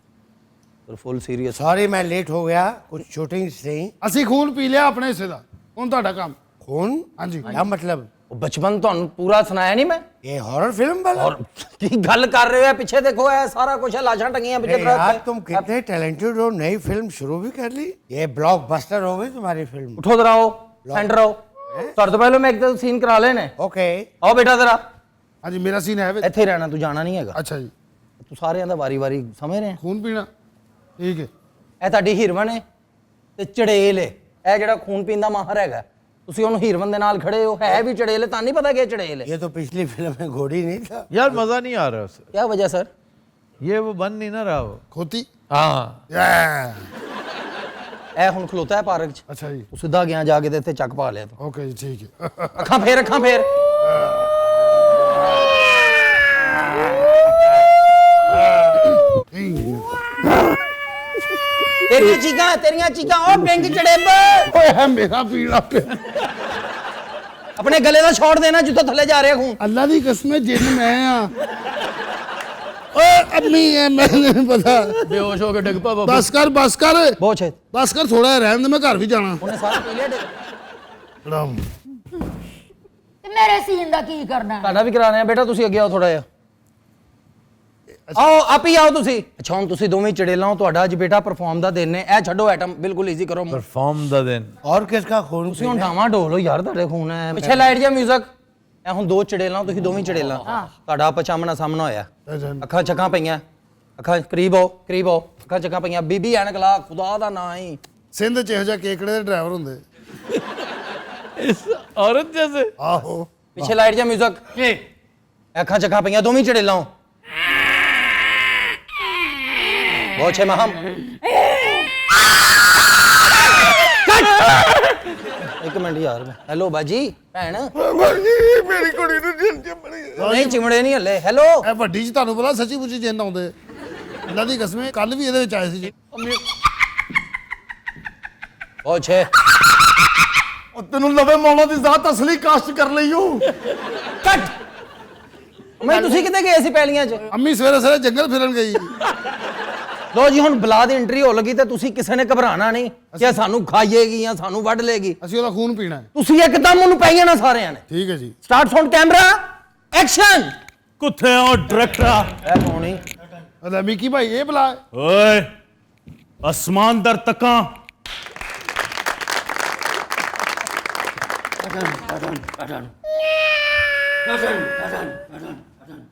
ਪਰ ਫੁੱਲ ਸੀਰੀਅਸ सॉरी मैं लेट हो गया कुछ शूटिंग्स थी ਅਸੀਂ ਖੂਨ ਪੀ ਲਿਆ ਆਪਣੇ ਹਿੱਸੇ ਦਾ ਹੁਣ ਤੁਹਾਡਾ ਕੰਮ खून ਹਾਂਜੀ क्या मतलब ਉਹ ਬਚਪਨ ਤੁਹਾਨੂੰ ਪੂਰਾ ਸੁਣਾਇਆ ਨਹੀਂ ਮੈਂ ये हॉरर फिल्म वाला ਔਰ ਕੀ ਗੱਲ ਕਰ ਰਹੇ ਹੋ ਇਹ ਪਿੱਛੇ ਦੇਖੋ ਇਹ ਸਾਰਾ ਕੁਝ ਲਾਸ਼ਾਂ ਟੰਗੀਆਂ ਪਿੱਛੇ अरे यार तुम कितने टैलेंटेड हो नई फिल्म शुरू भी कर ली ये ब्लॉकबस्टर हो गई तुम्हारी फिल्म ਉਠੋ ਜਰਾ ਆਓ ਸੈਂਟਰ ਆਓ ਤੁਹਾਡੇ ਤੋਂ ਪਹਿਲਾਂ ਮੈਂ ਇੱਕ ਤਾਂ ਸੀਨ ਕਰਾ ਲਏ ਨੇ ओके ਆਓ ਬੇਟਾ ਜਰਾ ਹਾਂਜੀ ਮੇਰਾ ਸੀਨ ਹੈ ਵਿੱਚ ਇੱਥੇ ਹੀ ਰਹਿਣਾ ਤੂੰ ਜਾਣਾ ਨਹੀਂ ਹੈਗਾ ਅੱਛਾ ਜੀ ਤੂੰ ਸਾਰਿਆਂ ਦਾ ਵਾਰੀ-ਵਾਰੀ ਸਮਝ ਰਿਹਾ ਖੂਨ ਪੀਣਾ ਠੀਕ ਹੈ ਇਹ ਤੁਹਾਡੀ ਹੀਰਵਨ ਹੈ ਤੇ ਚੜੇਲ ਹੈ ਇਹ ਜਿਹੜਾ ਖੂਨ ਪੀਣ ਦਾ ਮਾਹਰ ਹੈਗਾ ਤੁਸੀਂ ਉਹਨੂੰ ਹੀਰਵਨ ਦੇ ਨਾਲ ਖੜੇ ਹੋ ਹੈ ਵੀ ਚੜੇਲ ਹੈ ਤਾਂ ਨਹੀਂ ਪਤਾ ਕਿ ਇਹ ਚੜੇਲ ਹੈ ये तो पिछली फिल्म में घोड़ी नहीं था यार मजा नहीं आ रहा उसे, ਕੀ ਵਜ੍ਹਾ ਸਰ ये वो बन नहीं ना रहा वो। ਖੋਤੀ हाँ ਇਹ ਹੁਣ ਖਲੋਤਾ ਹੈ ਪਾਰਕ 'ਚ ਅੱਛਾ ਜੀ ਤੂੰ ਸਿੱਧਾ ਗਿਆ ਜਾ ਕੇ ਤੇ ਇੱਥੇ ਚੱਕ ਪਾ ਲਿਆ ਤੂੰ ਓਕੇ ਜੀ ਠੀਕ ਹੈ ਅੱਖਾਂ ਫੇਰ ਤੇਰੀਆਂ ਚੀਕਾਂ ਉਹ ਪਿੰਕ ਚੜੇਬ ਓਏ ਮੇਰਾ ਪੀੜਾ ਪਿਆ ਆਪਣੇ ਗਲੇ ਦਾ ਛੋੜ ਦੇਣਾ ਜਿੱਥੋਂ ਥੱਲੇ ਜਾ ਰਿਹਾ ਖੂਨ ਅੱਲਾ ਦੀ ਕਸਮ ਹੈ ਜਿੰਨ ਮੈਂ ਆ ਓਏ ਅੰਮੀ ਹੈ ਮੈਨੂੰ ਨਹੀਂ ਪਤਾ बेहोश हो के डिग पा बाबू ਬਸ ਕਰ ਬਹੁਤ ਛੇ ਬਸ ਕਰ ਥੋੜਾ ਰਹਿਣ ਦੇ ਮੈਂ ਘਰ ਵੀ ਜਾਣਾ ਉਹਨੇ ਸਾਰਾ ਪੀ ਲਿਆ ਪ੍ਰਣਾਮ। ਤੇ ਮੇਰੇ ਸੀਨ ਦਾ ਕੀ ਕਰਨਾ ਹੈ? ਤੁਹਾਡਾ ਵੀ ਕਰਾਣਾ ਹੈ ਬੇਟਾ ਤੁਸੀਂ ਅੱਗੇ ਆਓ ਥੋੜਾ ਜਿਹਾ ਆਓ ਆਪ ਹੀ ਆਓ ਤੁਸੀਂ ਅੱਛਾ ਹੁਣ ਤੁਸੀਂ ਦੋਵੇਂ ਚੜੇਲਾਂ ਹੋ ਤੁਹਾਡਾ ਅੱਜ ਬੇਟਾ ਪਰਫਾਰਮ ਦਾ ਦਿਨ ਹੈ ਇਹ ਛੱਡੋ ਆਈਟਮ ਬਿਲਕੁਲ ਈਜ਼ੀ ਕਰੋ परफॉर्म द दिन। और किसका खून ਤੁਸੀਂ ਹੁਣ ਡਾਵਾਂ ਢੋਲ ਹੋ ਯਾਰ ਤੁਹਾਡੇ ਖੂਨ ਹੈ ਪਿੱਛੇ ਲਾਈਟ ਜਾਂ 뮤직 ਇਹ ਹੁਣ ਦੋ ਚੜੇਲਾਂ ਤੁਸੀਂ ਦੋਵੇਂ ਚੜੇਲਾਂ ਤੁਹਾਡਾ ਆਪਸ ਸਾਹਮਣਾ ਸਾਹਮਣਾ ਹੋਇਆ ਅੱਖਾਂ ਚੱਕਾਂ ਪਈਆਂ ਅੱਖਾਂ ਕਰੀਬ ਆਓ ਅੱਖਾਂ ਚੱਕਾਂ ਪਈਆਂ ਬੀਬੀ ਐਨਕ ਲਾ ਖੁਦਾ ਦਾ ਨਾਂ ਹੀ ਸਿੰਧ ਚ ਇਹੋ ਜਿਹਾ ਕੇਕੜੇ ਦੇ ਡਰਾਈਵਰ ਹੁੰਦੇ इस औरत जैसे। ਆਹੋ ਪਿੱਛੇ ਲਾਈਟ ਜਾਂ 뮤직 ਅੱਖਾਂ ਚੱਖਾਂ ਪਈਆਂ ਦੋਵੇਂ ਚੜੇਲਾਂ ਬਹੁਤ ਛੇ ਮਹਮ ਇੱਕ ਮਿੰਟ ਯਾਰ ਹੈਲੋ ਬਾਜੀ ਭੈਣ ਮੇਰੀ ਕੁੜੀ ਨੂੰ ਜਿੰਨ ਚੰਬੜੀ ਨਹੀਂ ਚਿਮੜੇ ਨਹੀਂ ਹੱਲੇ ਹੈਲੋ ਇਹ ਵੱਡੀ ਚ ਤੁਹਾਨੂੰ ਪਤਾ ਸੱਚੀ ਮੁੱਚੀ ਜਿੰਨ ਆਉਂਦੇ ਇਹਨਾਂ ਦੀ ਕਸਮੇ ਕੱਲ ਵੀ ਇਹਦੇ ਵਿੱਚ ਆਏ ਸੀ ਜੀ ਬਹੁਤ ਛੇ ਉਹ ਤੈਨੂੰ ਲਵੇ ਮੌਲਾ ਦੀ ਜ਼ਾਤ ਅਸਲੀ ਕਾਸਟ ਕਰ ਲਈਓ ਕੱਟ ਮੈਂ ਤੁਸੀਂ ਕਿੱਥੇ ਗਏ ਸੀ ਪੈਲੀਆਂ 'ਚ ਅੰਮੀ ਸਵੇਰੇ ਸਵੇਰੇ ਜੰਗਲ ਫਿਰਨ ਗਈ ਲੋ ਜੀ ਹੁਣ ਬਲਾ ਦੀ ਐਂਟਰੀ ਹੋ ਲੱਗੀ ਤੇ ਤੁਸੀਂ ਕਿਸੇ ਨੇ ਘਬਰਾਣਾ ਨਹੀਂ ਕਿ ਸਾਨੂੰ ਖਾਈਏਗੀ ਜਾਂ ਸਾਨੂੰ ਵੱਢ ਲੇਗੀ ਅਸੀਂ ਉਹਦਾ ਖੂਨ ਪੀਣਾ ਹੈ ਤੁਸੀਂ ਇੱਕਦਮ ਉਹਨੂੰ ਪੈ ਜਾਣਾ ਸਾਰਿਆਂ ਨੇ ਠੀਕ ਹੈ ਜੀ ਸਟਾਰਟ ਸਾਊਂਡ ਕੈਮਰਾ ਐਕਸ਼ਨ ਕਿੱਥੇ ਆ ਉਹ ਡਾਇਰੈਕਟਰ ਇਹ ਕੌਣ ਹੈ ਅਦਾ ਮਿੱਕੀ ਭਾਈ ਇਹ ਬਲਾ ਓਏ ਅਸਮਾਨ ਦਰ ਤੱਕਾਂ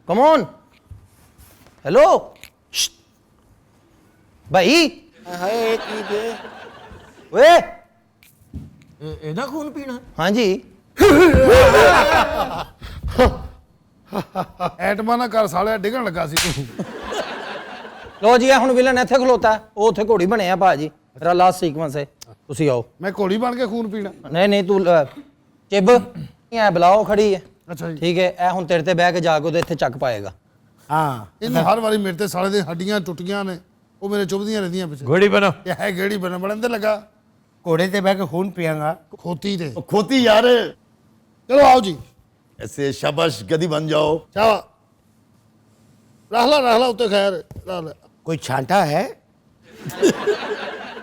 ਕਮ ਔਨ ਹੈਲੋ ਭਾਈ ਹਾਏ ਕੀ ਦੇ ਓਏ ਇਹਦਾ ਖੂਨ ਪੀਣਾ ਹਾਂਜੀ ਐਟਮਾਂ ਨਾ ਕਰ ਸਾਲਿਆ ਡਿੱਗਣ ਲੱਗਾ ਸੀ ਤੂੰ ਲੋ ਜੀ ਇਹ ਹੁਣ ਵਿਲਨ ਇੱਥੇ ਖਲੋਤਾ ਉਹ ਉੱਥੇ ਘੋੜੀ ਬਣਿਆ ਭਾਜੀ ਮੇਰਾ ਲਾਸਟ ਸੀਕੁਐਂਸ ਹੈ ਤੁਸੀਂ ਆਓ ਮੈਂ ਘੋੜੀ ਬਣ ਕੇ ਖੂਨ ਪੀਣਾ ਨਹੀਂ ਨਹੀਂ ਤੂੰ ਚਿੱਬ ਇਹ ਬੁਲਾਓ ਖੜੀ ਹੈ ਅੱਛਾ ਜੀ ਠੀਕ ਹੈ ਇਹ ਹੁਣ ਤੇਰੇ ਤੇ ਬਹਿ ਕੇ ਜਾ ਕੇ ਉਹਦੇ ਇੱਥੇ ਚੱਕ ਪਾਏਗਾ ਹਾਂ ਇਹਨੂੰ ਹਰ ਵਾਰੀ ਮੇਰੇ ਤੇ ਸਾਲੇ ਦੇ ਹੱਡੀਆਂ ਟੁੱਟੀਆਂ ਨੇ ਉਹ ਮੇਰੇ ਚੁੱਭਦੀਆਂ ਰਹਿੰਦੀਆਂ ਪਿੱਛੇ घोड़ी बनो ਇਹ ਹੈ ਗੇੜੀ ਬਣਨ ਤੇ ਲੱਗਾ ਘੋੜੇ ਤੇ ਬਹਿ ਕੇ ਖੂਨ ਪੀਆਂਗਾ ਖੋਤੀ ਤੇ खोती यार ਚਲੋ ਆਓ ਜੀ ऐसे शाबाश गदी बन जाओ ਚਾਵਾ ਰਹਿ ਲਾ ਉੱਤੇ ਖੈਰ ਰਹਿ ਲੈ ਕੋਈ ਛਾਂਟਾ ਹੈ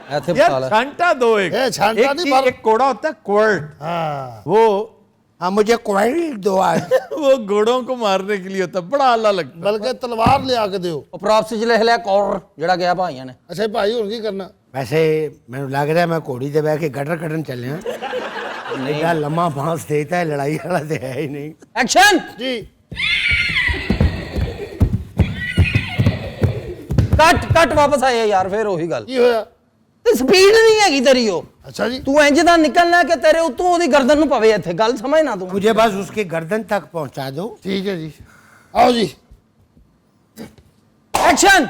ਇੱਥੇ ਪਾ ਲੈ छांटा दो एक ਇਹ ਛਾਂਟਾ ਨਹੀਂ ਪਰ एक कोड़ा होता है कोर्ट ਹਾਂ वो हाँ मुझे क्वारी दो आज वो घोड़ों को मारने के लिए होता है बड़ा आला लगता है ਬਲਕਿ ਤਲਵਾਰ ਲਿਆ ਕੇ ਦਿਓ ਉਹ ਪ੍ਰੋਪਸ ਚ ਲਿਖ ਲਿਆ ਕੌਰ ਜਿਹੜਾ ਗਿਆ ਭਾਈਆਂ ਨੇ ਅੱਛਾ ਜੀ, ਭਾਈ ਹੁਣ ਕੀ ਕਰਨਾ वैसे मैंने लग रहा है मैं घोड़ी से बह के गटर कटन चले नहीं लम्मा बांस देता है लड़ाई वाला तो है ही नहीं ਐਕਸ਼ਨ ਜੀ ਕੱਟ ਵਾਪਸ ਆਇਆ ਯਾਰ ਫੇਰ ਉਹੀ ਗੱਲ ਕੀ ਹੋਇਆ ਤੇ ਸਪੀਡ ਨਹੀਂ ਹੈਗੀ ਤੇਰੀ ਉਹ ਅੱਛਾ ਜੀ ਤੂੰ ਇੰਜ ਦਾ ਨਿਕਲਣਾ ਕਿ ਤੇਰੇ ਉੱਤੋਂ ਉਹਦੀ ਗਰਦਨ ਨੂੰ ਪਵੇ ਇੱਥੇ ਗੱਲ ਸਮਝ ਨਾ ਤੂੰ मुझे बस उसके गर्दन तक पहुंचा दो ਠੀਕ ਹੈ ਜੀ ਆਓ ਜੀ ਐਕਸ਼ਨ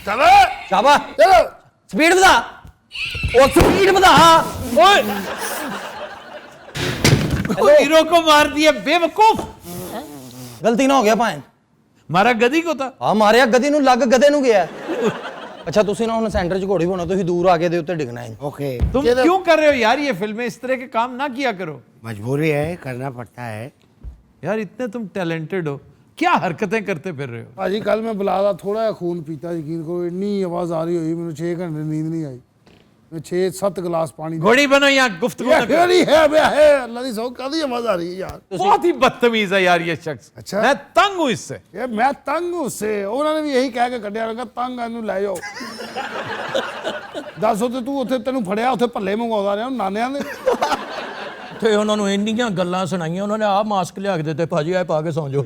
ਚਲੋ ਸ਼ਾਬਾਸ਼ ਚਲੋ ਸਪੀਡ ਵਧਾ ਉਹ ਸਪੀਡ ਵਧਾ ਓਏ हीरो को मार दिया बेवकूफ ਗਲਤੀ ਨਾ ਹੋ ਗਿਆ ਭਾਂ मारा गधी को था ਆ ਮਾਰਿਆ ਗਦੀ ਨੂੰ ਲੱਗ ਗਦੇ ਨੂੰ ਗਿਆ ਅੱਛਾ ਤੁਸੀਂ ਨਾ ਹੁਣ ਸੈਂਟਰ 'ਚ ਘੋੜੀ ਬਣੋ ਤੁਸੀਂ ਦੂਰ ਆ ਕੇ ਦੇ ਉੱਤੇ ਡਿੱਗਣਾ ਹੈ ओके तुम क्यों कर रहे हो यार ये फिल्में इस तरह के काम ना किया करो मजबूरी है करना पड़ता है यार इतने तुम टैलेंटेड हो क्या हरकतें करते फिर रहे हो ਭਾਜੀ ਕੱਲ ਮੈਂ ਬੁਲਾ ਦਾ ਥੋੜਾ ਜਿਹਾ ਖੂਨ ਪੀਤਾ ਯਕੀਨ ਕਰੋ ਇੰਨੀ ਆਵਾਜ਼ ਆ ਰਹੀ ਹੋਈ ਮੈਨੂੰ 6 ਘੰਟੇ ਨੀਂਦ ਨਹੀਂ ਆਈ ਮੈਂ 6-7 ਗਲਾਸ ਪਾਣੀ घोड़ी बनो यहाँ गुफ्तगू ਇਹ ना करो। ਕਿਹੜੀ ਹੈ ਬੇ ਹੈ ਅੱਲਾ ਦੀ ਸੌ ਕਾਦੀ ਆਵਾਜ਼ ਆ ਰਹੀ ਹੈ ਯਾਰ बहुत ही बदतमीज है यार ये शख्स अच्छा। मैं तंग हूँ इससे ਇਹ ਮੈਂ ਤੰਗ ਉਸੇ ਉਹਨਾਂ ਨੇ ਵੀ ਇਹੀ ਕਹਿ ਕੇ ਕੱਢਿਆ ਰੰਗਾ ਤੰਗ ਆ ਇਹਨੂੰ ਲੈ ਜਾਓ ਦੱਸੋ ਤੇ ਤੂੰ ਉੱਥੇ ਤੈਨੂੰ ਫੜਿਆ ਉੱਥੇ ਭੱਲੇ ਮੰਗਵਾਉਂਦਾ ਰਿਹਾ ਨਾਨਿਆਂ ਦੇ ਤੇ ਉਹਨਾਂ ਨੂੰ ਇੰਨੀਆਂ ਗੱਲਾਂ ਸੁਣਾਈਆਂ ਉਹਨਾਂ ਨੇ ਆਹ ਮਾਸਕ ਲਿਆ ਕੇ ਦਿੱਤੇ ਭਾਜੀ ਇਹ ਪਾ ਕੇ ਸੌਂ ਜਾਓ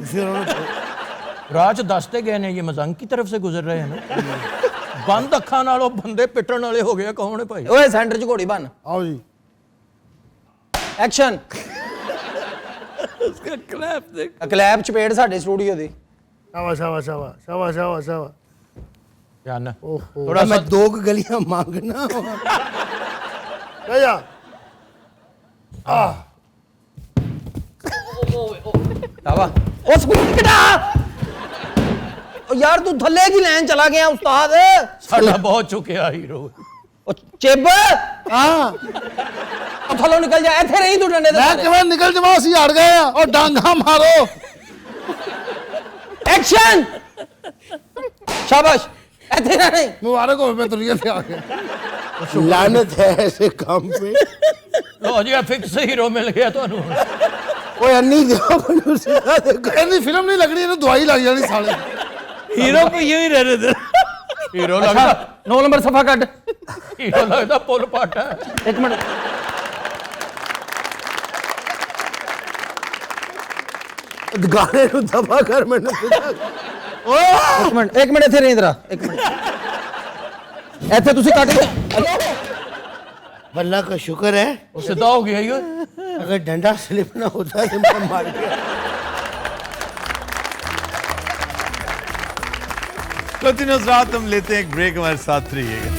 ਰਾਹ 'ਚ ਦੱਸਦੇ ਗਏ ਨੇ ਇਹ ਮਜ਼ੰਗ ਕੀ ਤਰਫ ਸੇ ਗੁਜ਼ਰ ਰਹੇ ਹਨ ਬੰਦ ਅੱਖਾਂ ਨਾਲ ਉਹ ਬੰਦੇ ਪਿੱਟਣ ਵਾਲੇ ਹੋ ਗਏ ਕੌਣ ਹੈ ਭਾਈ ਓਏ ਸੈਂਟਰ 'ਚ ਘੋੜੀ ਬਣ ਆਓ ਜੀ ਐਕਸ਼ਨ उसका क्लैप देख ਕਲੈਪ ਚਪੇੜ ਸਾਡੇ ਸਟੂਡੀਓ ਦੀ ਸ਼ਾਬਾਸ਼ ਸ਼ਾਬਾਸ਼ ਸ਼ਾਬਾਸ਼ ਸ਼ਾਬਾਸ਼ ਸ਼ਾਬਾਸ਼ ਸ਼ਾਬਾਸ਼ ਜਾਨ ਓਹੋ ਥੋੜਾ मैं 2 गलियां मांगना ਲੈ ਜਾ ਆਵਾ ਉਹ ਸਪੀਡ ਘਟਾ ਉਹ ਯਾਰ ਤੂੰ ਥੱਲੇ ਕੀ ਲੈਣ ਚਲਾ ਗਿਆ ਉਸਤਾਦ ਸਾਡਾ ਬਹੁਤ ਚੁੱਕਿਆ ਹੀਰੋ ਉਹ ਚਿੱਬ ਹਾਂ ਉਹ ਥੱਲੋਂ ਨਿਕਲ ਜਾ ਇੱਥੇ ਰਹੀ ਤੂੰ ਡੰਡੇ ਦੇ ਮੈਂ ਕਿਵੇਂ ਨਿਕਲ ਜਾਵਾਂ ਅਸੀਂ ਹਟ ਗਏ ਆ ਉਹ ਡਾਂਗਾ ਮਾਰੋ ਐਕਸ਼ਨ ਸ਼ਾਬਾਸ਼ ਇੱਥੇ ਨਾ ਨਹੀਂ ਮੁਬਾਰਕ ਹੋਵੇ ਮੈਂ ਦੁਨੀਆ ਤੇ ਆ ਗਿਆ लानत है ऐसे काम पे ਲੋ ਜੀ ਫਿਕਸ ਹੀਰੋ ਮਿਲ ਗਿਆ ਤੁਹਾਨੂੰ ओए अन्नी दो सिखा दे ਇਹਦੀ ਫਿਲਮ ਨਹੀਂ ਲੱਗਣੀ ਇਹਨੂੰ ਦਵਾਈ ਲੱਗ ਜਾਣੀ ਸਾਲੇ हीरो को यूं ही रहने दे ਹੀਰੋ ਲੱਗਦਾ 9 ਨੰਬਰ ਸਫਾ ਕੱਢ ਹੀਰੋ ਲੱਗਦਾ ਪੁੱਲ ਪੱਟ ਹੈ ਇੱਕ ਮਿੰਟ गाने नु दबा कर मैंने ਇੱਕ ਮਿੰਟ ਇੱਥੇ ਰਹਿ ਇੱਕ ਮਿੰਟ ਇੱਥੇ ਤੁਸੀਂ ਕੱਟ ਦਿਓ अल्लाह का शुक्र है ਉਹ ਸਿੱਧਾ ਹੋ ਗਿਆ ਈ ਓਏ अगर डंडा स्लिप ना होता तो मैं मार गया कंटिन्यूस रात हम लेते हैं एक ब्रेक, हमारे साथ रहिएगा।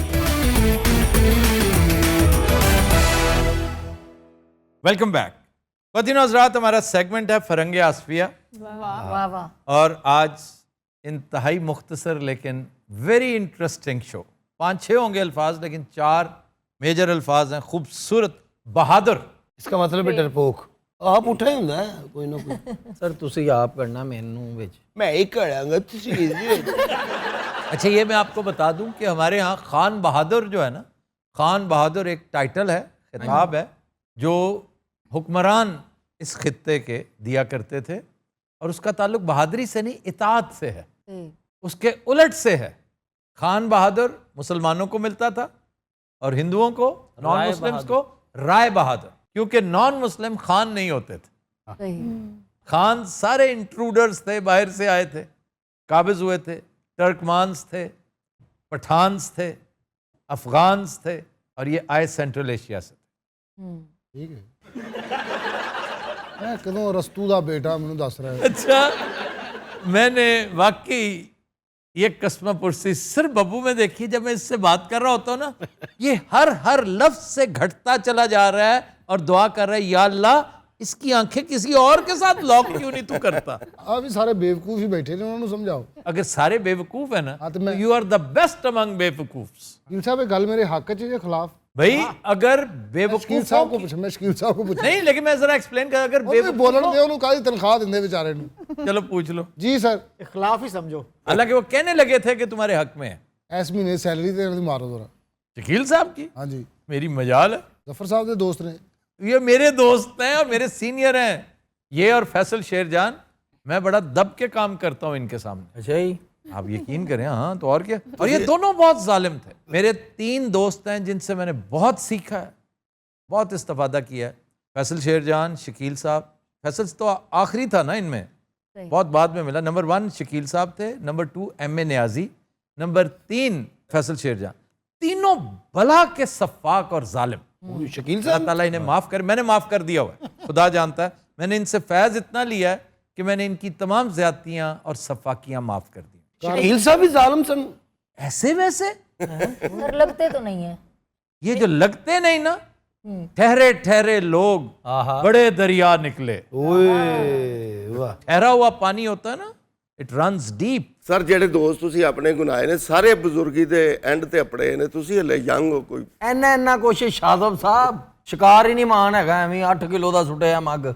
Welcome back. कंटिन्यूस रात हमारा सेगमेंट है फरंगे आसफिया, वाह वाह। और आज इंतहाई मुख्तसर लेकिन वेरी इंटरेस्टिंग शो। 5-6 होंगे अल्फाज, लेकिन 4 मेजर अल्फाज हैं। खूबसूरत, बहादुर। इसका मतलब है डरपोक। आप उठा ही ਹੁੰਦਾ कोई ना कोई। ਸਰ ਤੁਸੀਂ ਆਪ ਕਰਨਾ ਮੈਨੂੰ ਵਿੱਚ मैं ही करांगा तुसी अच्छा, ये मैं आपको बता दूं कि हमारे यहाँ खान बहादुर जो है ना, खान बहादुर एक टाइटल है, खिताब है, जो हुक्मरान इस खित्ते के दिया करते थे, और उसका ताल्लुक बहादुरी से नहीं, इताअत से है। उसके उलट से है। खान बहादुर मुसलमानों को मिलता था और हिंदुओं को, नॉन मुस्लिम्स को राय बहादुर, क्योंकि नॉन मुस्लिम खान नहीं होते थे। खान सारे इंट्रूडर्स थे, बाहर से आए थे, काबिज हुए थे, टर्कमान्स थे, पठान्स थे, अफगान्स थे, और ये आए सेंट्रल एशिया से। ठीक है। मैं कदों रस्तू दा बेटा मैनू दस रहा है। अच्छा, मैंने वाकई ये कस्मा पुरसी सिर्फ बब्बू में देखी। जब मैं इससे बात कर रहा होता हूँ ना, ये हर लफ्ज से घटता चला जा रहा है और दुआ कर रहा है, या अल्लाह इसकी आंखें किसी और के साथ लॉक क्यों नहीं तू करता। अभी सारे बेवकूफ ही बैठे ने, उन्होंने समझाओ। अगर सारे बेवकूफ है ना, हाँ, तो तो मैं- you are the best among बेवकूफ्स। शकील साहब ये गल मेरे हक च जे खिलाफ। भाई अगर शकील बेवकूफ साहब को पूछ, मैं शकील साहब को पूछ। नहीं, लेकिन मैं जरा एक्सप्लेन कर, अगर बोलन दे उन्होंने काली तनख्वाह दिंदे बेचारे नू। चलो पूछ लो। जी सर। खिलाफ ही समझो। हालांकि वो कहने लगे थे कि तुम्हारे हक में है। इस महीने सैलरी ते इन्हां दी मारो जरा। शकील साहब की हाँ जी, मेरी मजाल है, जफर साहब के दोस्त ने। ये मेरे दोस्त हैं और मेरे सीनियर हैं, ये और फैसल शेरजान। मैं बड़ा दब के काम करता हूँ इनके सामने, ਅੱਛਾ ਜੀ आप यकीन करें। हाँ तो और क्या। और ये दोनों बहुत जालिम थे। मेरे 3 दोस्त हैं जिनसे मैंने बहुत सीखा है, बहुत इस्तेफादा किया है। फैसल शेरजान, शकील साहब। फैसल तो आखिरी था ना इनमें, बहुत बाद में मिला। नंबर 1 शकील साहब थे, number 2 M.A. Niazi, number 3 Faisal Sherjan. तीनों भला के सफ़ाक और जालिम। शकील अल्लाह ताला इन्हें माफ़ कर, मैंने माफ़ कर दिया हुआ है, खुदा जानता है। मैंने इनसे फैज़ इतना लिया है कि मैंने इनकी तमाम ज़्यादतियाँ और सफ़ाकियाँ माफ़ कर दी। शकील साहब भी जालिम सन। ऐसे वैसे सर लगते तो नहीं है। ये जो लगते नहीं ना, ठहरे ठहरे लोग बड़े दरिया निकले। ओए वाह। ठहरा हुआ पानी होता है ना, इट रन्स डीप। ਸਰ ਜਿਹੜੇ ਦੋਸਤ ਤੁਸੀਂ ਆਪਣੇ ਗੁਨਾਏ ਨੇ ਸਾਰੇ ਬਜ਼ੁਰਗੀ ਦੇ ਐਂਡ ਤੇ ਅਪੜੇ ਨੇ, ਤੁਸੀਂ ਹਲੇ ਯੰਗ ਹੋ। ਕੋਈ ਇੰਨਾ ਇੰਨਾ ਕੁਛ ਸ਼ਾਦਬ ਸਾਹਿਬ ਸ਼ਿਕਾਰ ਹੀ ਨਹੀਂ ਮਾਨ ਹੈਗਾ, ਐਵੇਂ 8 ਕਿਲੋ ਦਾ ਸੁੱਟਿਆ ਮੱਗ।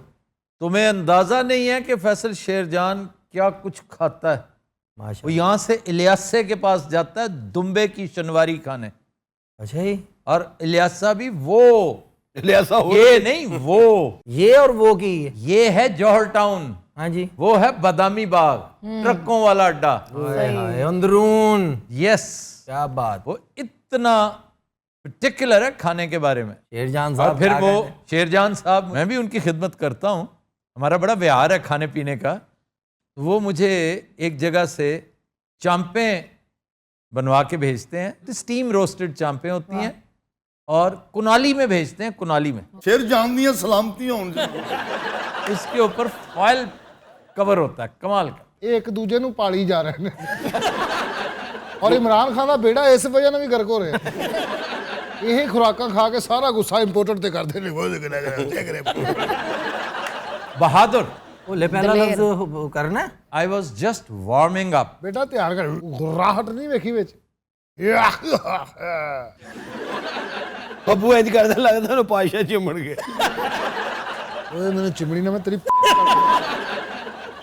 तुम्हें अंदाजा नहीं है कि फैसल शेरजान क्या कुछ खाता है। माशा वो यहाँ से इलियासे के पास जाता है दुम्बे की शनवारी खाने, अच्छा जी। और इलियासा भी वो, लियासा हो ये नहीं वो, ये और वो की है। ये है जौहर टाउन, हाँ जी। वो है बादामी बाग, ट्रकों वाला अड्डा। हाय हाय अंदरून। यस, क्या बात। वो इतना पर्टिकुलर है खाने के बारे में। शेरजान और साहब फिर क्या वो कहते हैं? शेरजान साहब, मैं भी उनकी खिदमत करता हूँ, हमारा बड़ा व्यवहार है खाने पीने का। वो मुझे एक जगह से चांपें बनवा के भेजते हैं, तो स्टीम रोस्टेड चांपें होती हैं, और कुनाली में भेजते हैं, कुनाली में। ਫਿਰ ਜਾਣਦੀਆਂ ਸਲਾਮਤੀਆਂ ਹੋਣ ਜੀ। इसके ऊपर फॉयल कवर होता है, कमाल का। ਇਹ ਇੱਕ ਦੂਜੇ ਨੂੰ ਪਾਲੀ ਜਾ ਰਹੇ ਨੇ। ਔਰ ਇਮਰਾਨ ਖਾਨ ਦਾ ਬੇੜਾ ਇਸ ਵਜ੍ਹਾ ਨਾਲ ਵੀ ਗਰਕ ਹੋ ਰਿਹਾ। ਇਹ ਖੁਰਾਕਾਂ ਖਾ ਕੇ ਸਾਰਾ ਗੁੱਸਾ ਇੰਪੋਰਟਡ ਤੇ ਕਰਦੇ ਨੇ। बहादुर। भोले पहला लफ्ज करना। I was just warming up. ਬੇਟਾ ਧਿਆਨ ਕਰ, ਗੁਰਾਹਟ ਨਹੀਂ ਵੇਖੀ ਵਿੱਚ। ਬੱਬੂ ਇੰਜ ਕਰਦਾ ਲੱਗਦਾ ਉਹਨੂੰ ਪਾਸ਼ਾ ਚਿਮਣ ਗਏ। ਓਏ ਮੈਨੂੰ ਚਿਮਣੀ ਨਾ, ਮੈਂ ਤੇਰੀ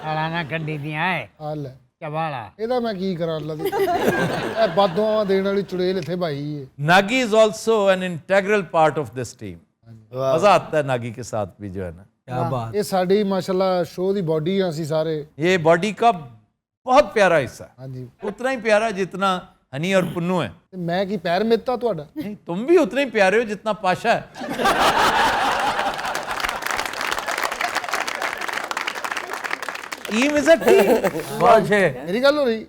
ਆਲਾ ਨਾ ਕੱਢੀ ਦੀਆਂ ਐ ਹਾਲ ਹੈ। ਚਵਾਲਾ। ਇਹਦਾ ਮੈਂ ਕੀ ਕਰਾਂ ਅੱਲਾ ਦੀ। ਇਹ ਬਾਦੋਆਂ ਦੇਣ ਵਾਲੀ ਚੁੜੇਲ ਇੱਥੇ ਭਾਈ ਹੈ। Nagi is also an integral part of this team. मजा आता है नागी के साथ भी, जो है ना। क्या बात। ਇਹ ਸਾਡੀ ਮਾਸ਼ਾਅੱਲਾ ਸ਼ੋਅ ਦੀ ਬੋਡੀ ਆ ਅਸੀਂ ਸਾਰੇ। ये बॉडी का बहुत प्यारा हिस्सा है, ਹਾਂਜੀ उतना ही प्यारा जितना हनी और पुन्नू है। ਤੇ ਮੈਂ ਕੀ ਪੈਰ ਮਿੱਤਾ ਤੁਹਾਡਾ? नहीं, तुम भी उतने ही प्यारे हो जितना पाशा है। Team is a team. बहुत अच्छे। ਮੇਰੀ ਗੱਲ ਹੋ ਰਹੀ?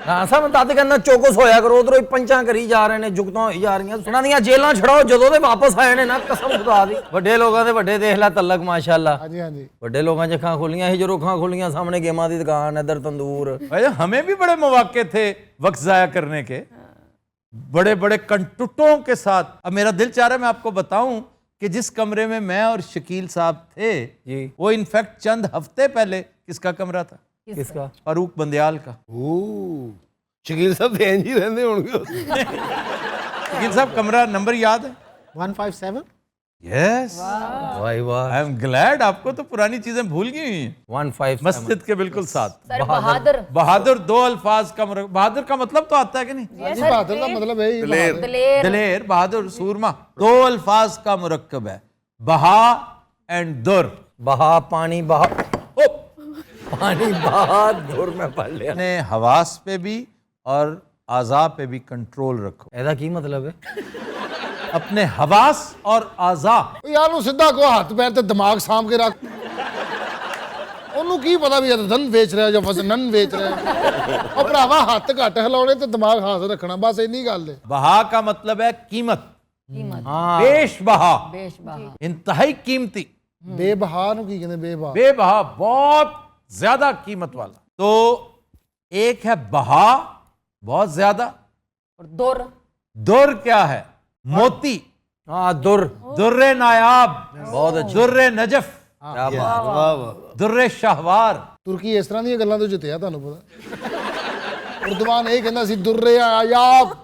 ਹਾਂ ਸਾਹਿਬ ਤਦ ਕਹਿੰਦਾ ਚੌਕਸ ਹੋਇਆ ਕਰੋ ਉਧਰੋਂ ਹੀ ਪੰਚਾਂ ਕਰੀ ਜਾ ਰਹੇ ਨੇ ਜੁਗਤਾਂ ਹੋਈ ਜਾ ਰਹੀਆਂ ਸੁਣਾ ਦੀਆਂ ਜੇਲਾਂ ਛੜਾਓ ਜਦੋਂ ਦੇ ਵਾਪਸ ਆਏ ਨੇ ਨਾ ਕਸਮ ਖੁਦਾ ਦੀ ਵੱਡੇ ਲੋਕਾਂ ਦੇ ਵੱਡੇ ਦੇਖ ਲੈ ਤਲਕ ਮਾਸ਼ਾਅੱਲਾ ਹਾਂਜੀ ਹਾਂਜੀ ਵੱਡੇ ਲੋਕਾਂ 'ਚ ਅੱਖਾਂ ਖੋਲੀਆਂ ਸੀ ਜਦੋਂ ਅੱਖਾਂ ਖੋਲੀਆਂ ਸਾਹਮਣੇ ਗੇਮਾਂ ਦੀ ਦੁਕਾਨ ਇੱਧਰ ਤੰਦੂਰ भैया हमें भी बड़े मौके थे वक्त जाया करने के, बड़े बड़े कंटुटों के साथ। अब मेरा दिल चाह रहा है मैं आपको बताऊं कि जिस कमरे में मैं और शकील साहब थे जी वो इनफैक्ट चंद हफ्ते पहले किसका कमरा था? किसका फारूक बंदयाल का। शकील साहब तो इंज ही रहते होंगे शकील साहब कमरा नंबर याद है? 157 यस, वाह वाह आई एम ग्लैड। आपको तो पुरानी चीजें भूल गई हुई हैं। 157 मस्जिद के बिल्कुल साथ। सर बहादुर बहादुर दो अल्फाज का बहादुर का मतलब तो आता है कि नहीं? ਹਾਂਜੀ ਬਹਾਦਰ ਦਾ ਮਤਲਬ ਹੈ ਦਲੇਰ दलेर दिलेर, बहादुर, सूरमा, दो अल्फाज का मुरक्कब है, बहा एंड दुर। बहा पानी बहा पानी बहा दुर में पढ़ लिया अपने हवास पे भी और आज़ा पे भी कंट्रोल रखो। ਇਹਦਾ ਕੀ ਮਤਲਬ ਹੈ अपने हवास और आज़ा। ਉਹ ਯਾਰ ਨੂੰ ਸਿੱਧਾ ਕੋ ਹੱਥ ਪੈਰ ਤੇ ਦਿਮਾਗ ਸਾਂਭ ਕੇ ਰੱਖ ਉਹਨੂੰ ਕੀ ਪਤਾ ਵੀ ਇਹ ਧਨ ਵੇਚ ਰਿਹਾ ਜਾਂ ਫਸਨਨ ਵੇਚ ਰਿਹਾ ਉਹ ਭਰਾਵਾ ਹੱਥ ਘੱਟ ਹਿਲਾਉਣੇ ਤੇ ਦਿਮਾਗ ਹਾਜ਼ਰ ਰੱਖਣਾ ਬਸ ਇੰਨੀ ਗੱਲ ਹੈ बहा का मतलब है कीमत, कीमत पेश बहा, बेश बहा इंतहाई कीमती, ਬੇਬਹਾ ਨੂੰ ਕੀ ਕਹਿੰਦੇ ਬੇਬਹਾ बेबहा, बहुत ज्यादा कीमत वाला। तो एक है बहा बहुत ज्यादा, और दुर दुर क्या है? मोती, हाँ दुर दुर्रे नायाब, बहुत अच्छी दुर्रे नजफ, क्या बात दुर्रे शाहवार। ਤੁਰਕੀ ਇਸ ਤਰ੍ਹਾਂ ਦੀਆਂ ਗੱਲਾਂ ਤੋਂ ਜਿੱਤਿਆ ਤੁਹਾਨੂੰ ਪਤਾ ਉਰਦਵਾਨ ਇਹ ਕਹਿੰਦਾ ਸੀ ਦੁਰਰੇ ਆਯਾਬ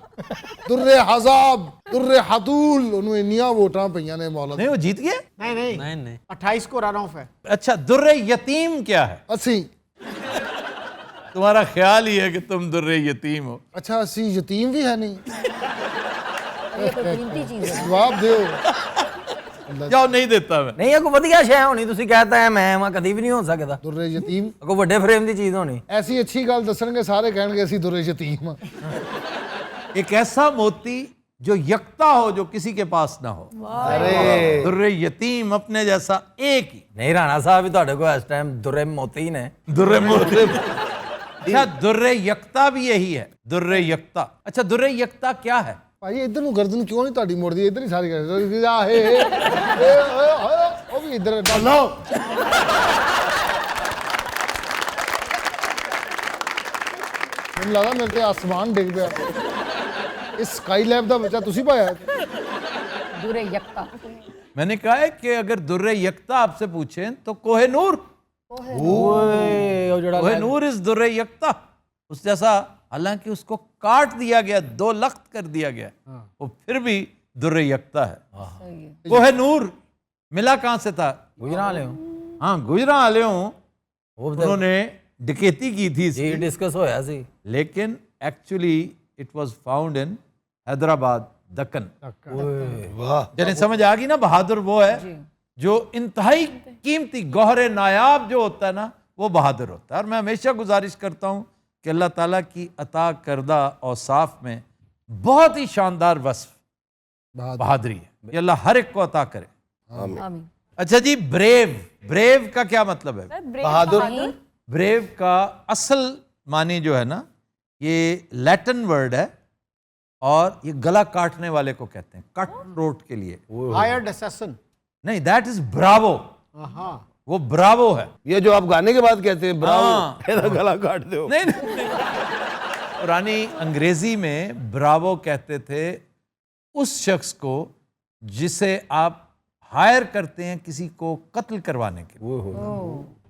ਦੁਰਰੇ ਹਜ਼ਾਬ ਦੁਰਰੇ ਹਦੂਲ ਉਹਨੂੰ ਇੰਨੀਆਂ ਵੋਟਾਂ ਪਈਆਂ ਨੇ ਮੌਲਵੀ नहीं वो जीत गया? नहीं 28 को रन ऑफ है। अच्छा, दुर्रे यतीम क्या है? ਅਸੀਂ तुम्हारा ख्याल ही है कि तुम दुर्रे यतीम हो। ਅੱਛਾ ਅਸੀਂ ਯਤੀਮ ਵੀ ਹੈ ਨਹੀਂ ये कोई कीमती चीज है ਜਵਾਬ ਦਿਓ जाओ, नहीं देता मैं। ਨਹੀਂ ਇਹ ਕੋਈ ਵਧੀਆ ਸ਼ੈ ਹੋਣੀ ਤੁਸੀਂ ਕਹਤਾ ਹੈ ਮੈਂ ਵਾਂ ਕਦੀ ਵੀ ਨਹੀਂ ਹੋ ਸਕਦਾ ਦੁਰਰੇ ਯਤੀਮ ਕੋਈ ਵੱਡੇ ਫਰੇਮ ਦੀ ਚੀਜ਼ ਹੋਣੀ ਐਸੀ ਅੱਛੀ ਗੱਲ ਦੱਸਣਗੇ ਸਾਰੇ ਕਹਿਣਗੇ ਅਸੀਂ ਦੁਰਰੇ ਯਤੀਮ ਆ एक ऐसा मोती जो यकता हो, जो किसी के पास ना हो। दुर्रे यतीम अपने जैसा एक ही। ਨਹੀਂ ਰਾਣਾ ਸਾਹਿਬ ਵੀ ਤੁਹਾਡੇ ਕੋਲ ਇਸ ਟਾਈਮ ਦੁਰੇ ਮੋਤੀ ਨੇ दुर्रे मोती। अच्छा, दुर्रे यकता भी यही है, दुर्रे यकता। अच्छा, दुर्रे यकता क्या है? ਭਾਈ ਇੱਧਰ ਨੂੰ ਗਰਦਨ ਕਿਉਂ ਨਹੀਂ ਤੁਹਾਡੀ ਮੁੜਦੀ ਇੱਧਰ ਹੀ ਸਾਰੀ ਗੱਲ ਆਹੇ ਉਹ ਵੀ ਇੱਧਰ ਡਾਲੋ ਮੈਨੂੰ ਲੱਗਦਾ ਮੇਰੇ ਤੇ ਆਸਮਾਨ ਡਿੱਗ ਪਿਆ ਇਸ ਸਕਾਈ ਲੈਬ ਦਾ ਬੱਚਾ ਤੁਸੀਂ ਪਾਇਆ दुरे यक्ता मैंने कहा है कि अगर दुर्रे यकता आपसे पूछें तो कोहे नूर, कोहे नूर इस दुर्रे यकता, उस जैसा। हालांकि उसको काट दिया गया, 2 लख्त कर दिया गया, वो फिर भी दुर्रे यकता है। कोहे नूर मिला कहां से था? ਗੁਜਰਾਂ ਲਿਓ हाँ, गुजरा आलियों ਉਹ उन्होंने डकैती की थी ਜੀ इसकी। ਡਿਸਕਸ ਹੋਇਆ ਸੀ लेकिन actually it was found in Hyderabad, Deccan. यानी समझ आ गई ना, बहादुर वो है जो इंतहाई कीमती गौहरे नायाब जो होता है ना, वो बहादुर होता है। और मैं हमेशा गुजारिश करता हूँ कि अल्लाह ताला की अता करदा औसाफ में बहुत ही शानदार वस्फ बहादुरी है। ये अल्लाह हर एक को अता करे। आमीन अच्छा जी, ब्रेव, ब्रेव का क्या मतलब है? बहादुर ब्रेव का असल मानी जो है ना, ये लैटिन वर्ड है और ये गला काटने वाले को कहते हैं, कट थ्रोट के लिए। Hired assassin. नहीं, दैट इज ब्रावो। वो ब्रावो है। ये जो आप गाने के बाद कहते हैं ब्रावो, हाँ। मेरा गला काट दो। नहीं, नहीं, नहीं। पुरानी अंग्रेजी में ब्रावो कहते थे उस शख्स को जिसे आप हायर करते हैं किसी को कत्ल करवाने के लिए।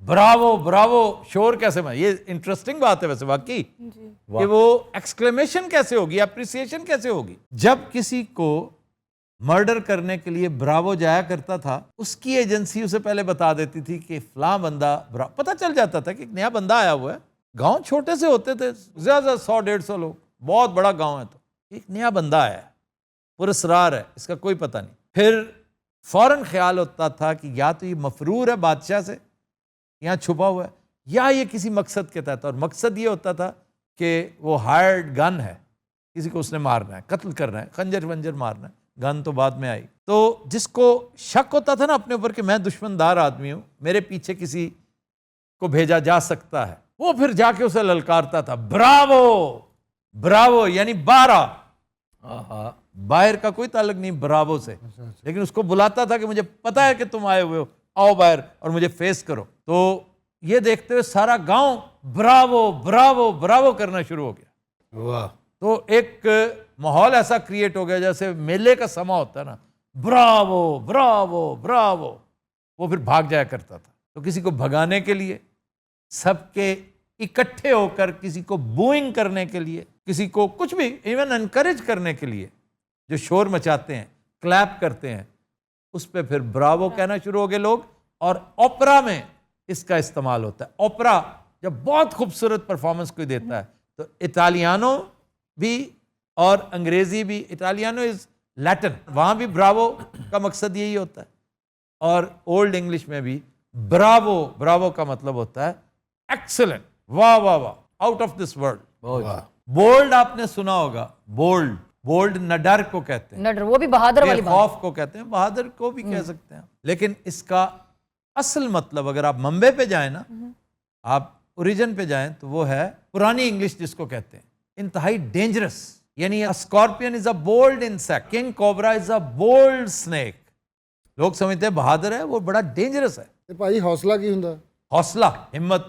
ब्रावो ब्रावो शोर कैसे मैं, ये इंटरेस्टिंग बात है वैसे वाकई कि वो एक्सक्लेमेशन कैसे होगी, अप्रिसिएशन कैसे होगी। जब किसी को मर्डर करने के लिए ब्रावो जाया करता था, उसकी एजेंसी उसे पहले बता देती थी कि फलां बंदा, पता चल जाता था कि एक नया बंदा आया हुआ है। गांव छोटे से होते थे, ज्यादा 100-150 लोग, बहुत बड़ा गांव है, तो एक नया बंदा आया है, पुरस्रार है, इसका कोई पता नहीं। फिर फौरन ख्याल होता था कि या तो ये मफरूर है बादशाह से, यहाँ छुपा हुआ है, या ये किसी मकसद के तहत। और मकसद ये होता था कि वो हायर्ड गन है, किसी को उसने मारना है, कत्ल करना है, खंजर वंजर मारना है। गन तो बाद में आई। तो जिसको शक होता था ना अपने ऊपर कि मैं दुश्मनदार आदमी हूँ, मेरे पीछे किसी को भेजा जा सकता है, वो फिर जाके उसे ललकारता था, ब्रावो ब्रावो, यानी 12। बाहर का कोई ताल्लुक नहीं ब्रावो से, लेकिन उसको बुलाता था कि मुझे पता है कि तुम आए हुए हो, आओ बाहर और मुझे फेस करो। तो ये देखते हुए सारा गांव ब्रावो ब्रावो ब्रावो करना शुरू हो गया। वाह। तो एक माहौल ऐसा क्रिएट हो गया जैसे मेले का समा होता है ना, ब्रावो ब्रावो ब्रावो। वो फिर भाग जाया करता था। तो किसी को भगाने के लिए, सबके इकट्ठे होकर किसी को बूइंग करने के लिए, किसी को कुछ भी इवन एनकरेज करने के लिए जो शोर मचाते हैं, क्लैप करते हैं, उस पर फिर ब्रावो कहना शुरू हो गए लोग। और ओपरा में इसका इस्तेमाल होता है। ओपरा जब बहुत खूबसूरत परफॉर्मेंस कोई देता है तो इटालियानो भी और अंग्रेजी भी, इटालियानो इज लैटिन, वहाँ भी ब्रावो का मकसद यही होता है। और ओल्ड इंग्लिश में भी ब्रावो, ब्रावो का मतलब होता है एक्सीलेंट, वाह वाह वाह, out of this world. Bold आपने सुना होगा, बोल्ड, बोल्ड नडर को कहते हैं, नडर, वो भी बहादुर वाली बात। खौफ को कहते हैं, बहादुर को भी कह सकते हैं। लेकिन इसका असल मतलब अगर आप मुंबई पे जाएं ना, आप ओरिजिन पे जाएं, तो वो है पुरानी इंग्लिश जिसको कहते हैं इंतहाई डेंजरस, यानी scorpion is a bold insect, king cobra is a bold snake. लोग समझते हैं बहादुर है, वो बड़ा डेंजरस है। ਤੇ ਭਾਈ ਹੌਸਲਾ ਕੀ ਹੁੰਦਾ? हौसला, हिम्मत।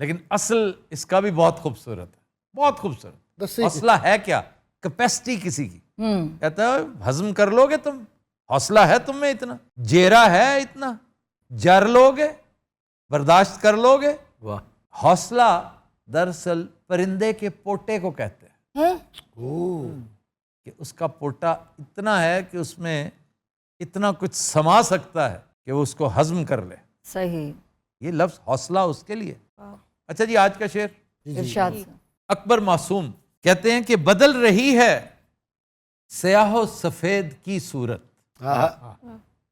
लेकिन असल इसका भी बहुत खूबसूरत है, बहुत खूबसूरत। दस्सी हौसला है क्या? कैपेसिटी किसी की। कहता है हजम कर लोगे तुम, हौसला है तुम में इतना, जेरा है इतना, जर लोगे, बर्दाश्त कर लोगे। वाह। हौसला दरअसल परिंदे के पोटे को कहते हैं कि उसका पोटा इतना है कि उसमें इतना कुछ समा सकता है कि वो उसको हजम कर ले। सही। ये लफ्ज हौसला उसके लिए। अच्छा जी, आज का शेर इरशाद से। अकबर मासूम कहते हैं कि बदल रही है स्याहो सफेद की सूरत,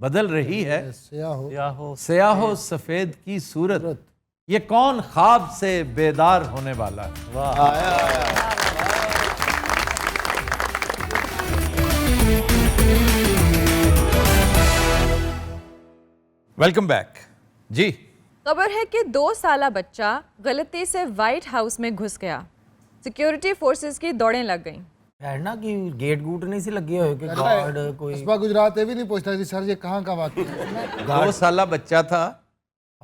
बदल रही है स्याहो सफेद की सूरत, ये कौन ख्वाब से बेदार होने वाला है। वेलकम बैक जी। खबर है कि 2 साला बच्चा गलती से व्हाइट हाउस में घुस गया। सिक्योरिटी फोर्सेस की दौड़ें लग गईं। है ना कि गेट गूट नहीं सी लगी हुई कि गार्ड कोई कस्बा गुजरात ये भी नहीं पूछता जी सर ये कहाँ का वाक़या है? 2 साला बच्चा था।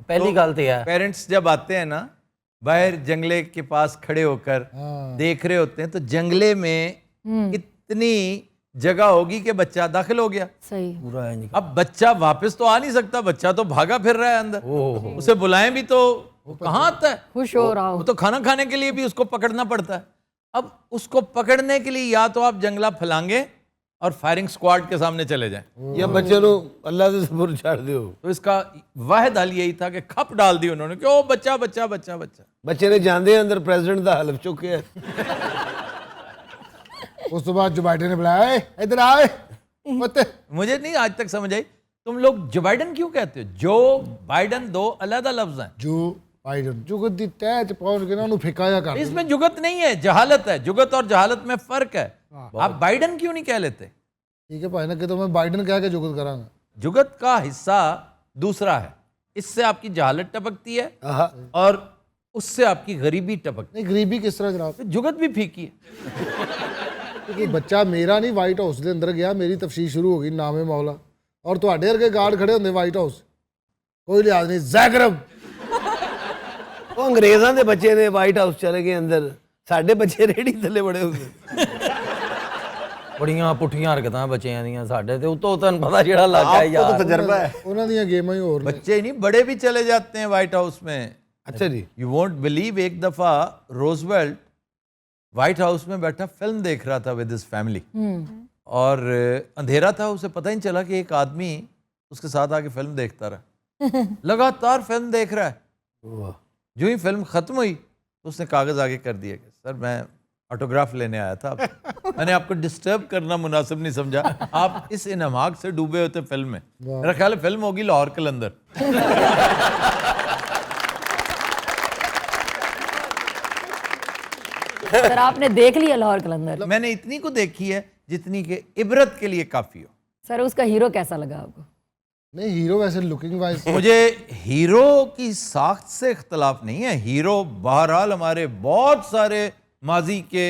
पहली गल तो है पेरेंट्स जब आते हैं ना बाहर जंगले के पास खड़े होकर देख रहे होते हैं, तो जंगले में इतनी जगह होगी कि बच्चा दाखिल हो गया। सही। पूरा है। अब बच्चा वापस तो आ नहीं सकता, बच्चा तो भागा फिर रहा है अंदर। उसे बुलाएं भी तो वो कहाँ आता है, खुश हो रहा वो हो। तो खाना खाने के लिए भी उसको पकड़ना पड़ता है। अब उसको पकड़ने के लिए या तो आप जंगला फैलांगे और फायरिंग स्क्वाड के सामने चले जाएं, या बच्चे नो अल्लाह से सब्र छाड़ दियो। तो इसका वाहिद हल यही था कि खप डाल दी उन्होंने कि ओ बच्चा बच्चा बच्चा बच्चा। बच्चे ने जांदे अंदर प्रेसिडेंट दा हलफ चुके उस तो बाद जो बाइडेन ने बुलाया "ए, इधर आए मत। मुझे नहीं आज तक समझ आई, तुम लोग जो बाइडन क्यों कहते हो? जो बाइडन 2 अलग लफ्ज हैं। जो बाइडेन जुगत दी तह च पहुंच के ना उन्हें फिकाया कर इसमें जुगत नहीं है, जहालत है। जुगत और जहालत में फर्क है। आप बाइडन क्यों नहीं कह लेते? ठीक है भाई ना कि तो मैं बाइडेन कह के जुगत करांगा। जुगत का हिस्सा दूसरा है, इससे आपकी जहालत टपकती है और उससे आपकी गरीबी टपकती नहीं गरीबी किस तरह जनाब? है। जुगत भी फीकी है। क्योंकि बच्चा मेरा नहीं वाइट हाउस के अंदर गया, मेरी तफसीर शुरू हो गई नामे मौला और ਤੁਹਾਡੇ ਵਰਗੇ गार्ड खड़े होंगे वाइट हाउस, कोई लिहाज नहीं जैगरब। वो अंग्रेजां दे बच्चे ने वाइट हाउस चले गए अंदर, साडे बच्चे रेड़ी थले बड़े होंगे। बड़ियां पुठियां हरकतां बच्चियां दियां साडे ते उतो तन पता जेड़ा लग गया यार। तो तजर्बा है। ਉਹਨਾਂ ਦੀਆਂ ਗੇਮਾਂ ਹੀ ਹੋਰ ਨੇ। बच्चे नहीं बड़े भी चले जाते हैं व्हाइट हाउस में। अच्छा जी। यू वोंट बिलीव, एक दफा रोजवेल्ट व्हाइट हाउस में बैठा फिल्म देख रहा था विद हिज फैमिली, और अंधेरा था, उसे पता ही नहीं चला कि एक आदमी उसके साथ आके फिल्म देखता रहा। लगातार फिल्म देख रहा है। जो ही फिल्म खत्म हुई तो उसने कागज आगे कर दिया कि सर मैं ऑटोग्राफ लेने आया था, मैंने आपको डिस्टर्ब करना मुनासिब नहीं समझा, आप इस इनहमाक से डूबे होते फिल्म में। मेरा ख्याल है फिल्म होगी लाहौर कलंदर। सर आपने देख लिया लाहौर कलंदर? मैंने इतनी को देखी है जितनी के इबरत के लिए काफी हो। सर उसका हीरो कैसा लगा आपको? नहीं हीरो वैसे लुकिंग वाइज मुझे हीरो की साख्त से इख्तलाफ नहीं है। हीरो बहरहाल हमारे बहुत सारे माजी के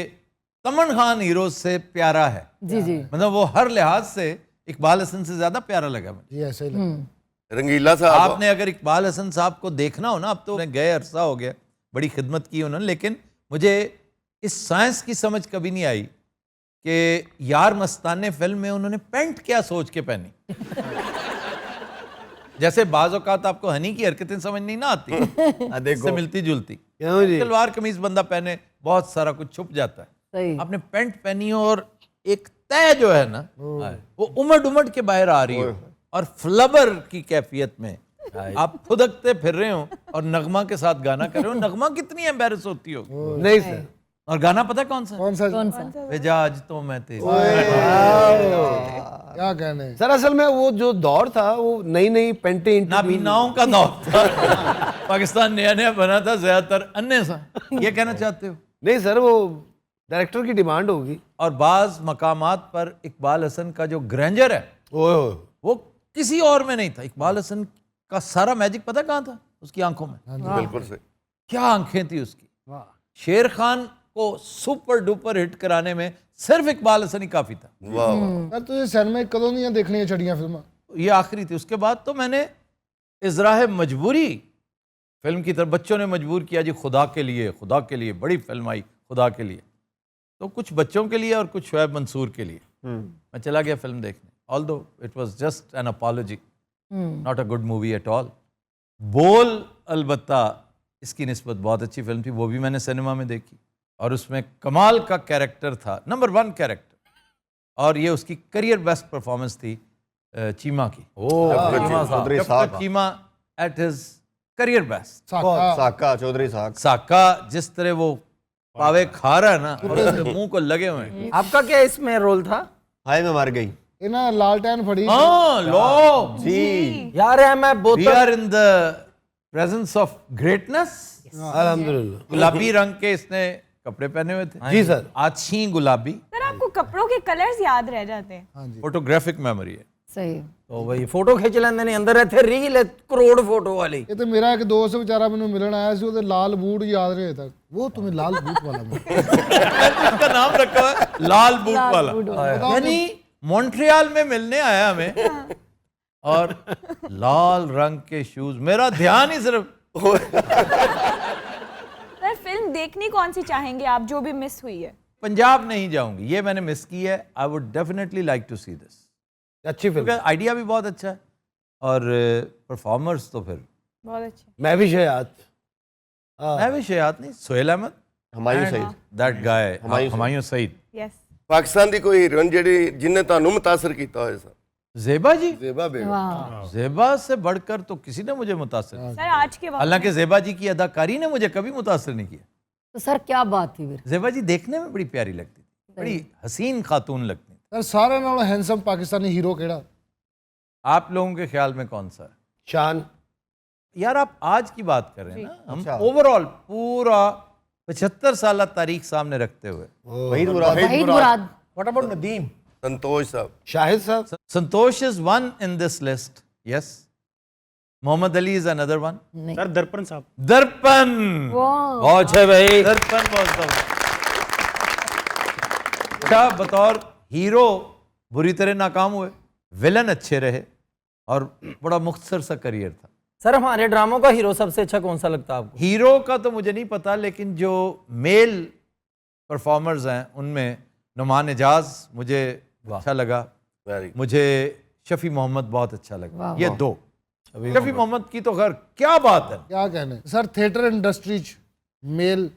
तमन खान हीरो से प्यारा है। जी जी मतलब वो हर लिहाज से इकबाल हसन से ज्यादा प्यारा लगा मुझे। जी ऐसा ही लगता रंगीला साहब आपने अगर इकबाल हसन साहब को देखना हो ना, अब तो गए अरसा हो गया, बड़ी खिदमत की उन्होंने, लेकिन मुझे इस साइंस की समझ कभी नहीं आई कि यार मस्ताने फिल्म में उन्होंने पैंट क्या सोच के पहनी। जैसे बाज़ औक़ात आपको हनी की हरकतें समझ नहीं ना आती, इससे मिलती जुलती। क्यों जी? सलवार कमीज बंदा पहने बहुत सारा कुछ छुप जाता है, सही आपने पैंट पहनी हो और एक तय जो है ना वो उमड़ उमड़ के बाहर आ रही हो और फ्लबर की कैफियत में आप खुदकते फिर रहे हो और नगमा के साथ गाना कर रहे हो। नगमा कितनी एम्बैरस होती हो। नहीं सर, और गाना पता है कौन सा? कौन सा कौन सा भेजा आज तो मैं तेरी। क्या कहने सर असल में वो जो दौर था वो नई नई पेंटें नाबीनाओं का दौर था। पाकिस्तान नया नया बना था, ज्यादातर अन्य सा। ये कहना चाहते हो? नहीं सर, वो डायरेक्टर की डिमांड होगी। और बाज मकामात पर इकबाल हसन का जो ग्रैंजर है वो किसी और में नहीं था। इकबाल हसन का सारा मैजिक पता कहाँ था? उसकी आंखों में। बिल्कुल सही। क्या आंखें थी उसकी। शेर खान को सुपर डुपर हिट कराने में सिर्फ इकबाल हसन ही काफी था। वाह वाह। यार तुझे सिनेमा कदों नहीं देखनी है छड़ियां फिल्म? ये आखिरी थी। उसके बाद तो मैंने इजराह मजबूरी फिल्म की तरफ, बच्चों ने मजबूर किया जी खुदा के लिए बड़ी फिल्म आई खुदा के लिए, तो कुछ बच्चों के लिए और कुछ शुएब मंसूर के लिए मैं चला गया फिल्म देखने। Although it was just an apology, not a good movie at all. बोल अलबत्ता इसकी निस्बत बहुत अच्छी फिल्म थी, वो भी मैंने सिनेमा में देखी और उसमें कमाल का कैरेक्टर था, नंबर 1 कैरेक्टर, और ये उसकी करियर बेस्ट परफॉर्मेंस थी चीमा की। Chaudhry sahab Cheema at his career best. Saka Chaudhry sahab Saka जिस तरह वो पावे खा रहा है ना और उसके मुंह को लगे हुए हैं। आपका क्या इसमें रोल था? हाय मैं मर गई। ये ना लालटेन फड़ी हाँ लो जी यार है मैं we both are in the presence of greatness. अल्हम्दुलिल्लाह। गुलाबी रंग के इसने कपड़े पहने हुए थे। जी सर। आछी गुलाबी। सर आपको कपड़ों के कलर्स याद रह जाते हैं? फोटोग्राफिक मेमोरी है। सही तो भाई फोटो खिंच लेंदे ने अंदर ਇੱਥੇ ਰੀਲ ਕਰੋੜ फोटो वाली। ये तो मेरा एक दोस्त बेचारा मैंने मिलन आया सी, ਉਹਦੇ लाल बूट याद रहे तक। वो तुम्हें लाल बूट वाला इसका नाम रखा हुआ है लाल बूट वाला। यानी मॉन्ट्रियल में मिलने आया हमें और लाल रंग के शूज। मेरा ध्यान ही सिर्फ सर फिल्म देखनी कौन सी चाहेंगे आप जो भी मिस हुई है? पंजाब नहीं जाऊंगी, ये मैंने मिस की है। I would definitely like to see this. अच्छी फिल्म। क्योंकि आइडिया भी बहुत अच्छा है और परफॉर्मर्स तो फिर बहुत अच्छे। मैं भी शयात। मैं भी शयात नहीं, Sohail Ahmed, Humayun Saeed. That guy Humayun Saeed. Yes. Pakistan ਦੀ ਕੋਈ ਹੀਰੋਇਨ ਜਿਹੜੀ ਜਿੰਨੇ ਤੁਹਾਨੂੰ ਮੁਤਾਸਰ ਕੀਤਾ ਹੋਵੇ ਸਰ? ज़ेबा जी। ज़ेबा बेगम। ज़ेबा से बढ़कर तो किसी ने मुझे मुतासर नहीं। सर आज के वक्त हालांकि ज़ेबा जी की अदाकारी ने मुझे कभी मुतासर नहीं किया। तो सर क्या बात थी फिर? ज़ेबा जी देखने में बड़ी प्यारी लगती थी, बड़ी हसीन खातून लगती थी। सर सारे नालों हैंडसम पाकिस्तानी हीरो केड़ा? आप लोगों के ख्याल में कौन सा है? शान। यार आप आज की बात कर रहे हैं ना, हम ओवरऑल पूरा 75 साल तारीख सामने रखते हुए। वहीद मुराद। वहीद मुराद। What about Nadeem? Santosh sahab. Shahid sahab. Santosh is one in this list. Yes. Mohammad Ali is another one. Sir Darpan sahab. दर्पण बहुत है भाई। दर्पण बहुत अच्छा। बतौर हीरो बुरी तरह नाकाम हुए, विलन अच्छे रहे और बड़ा मुख्तसर सा करियर था। सर हमारे ड्रामों का हीरो सबसे अच्छा कौन सा लगता है आपको? हीरो का तो मुझे नहीं पता, लेकिन जो मेल परफॉर्मर्स हैं उनमें नुमान एजाज मुझे अच्छा लगा, मुझे शफी मोहम्मद बहुत अच्छा लगा। ये दो। शफी मोहम्मद की तो खैर क्या बात है, क्या कहने sir. Theatre industry male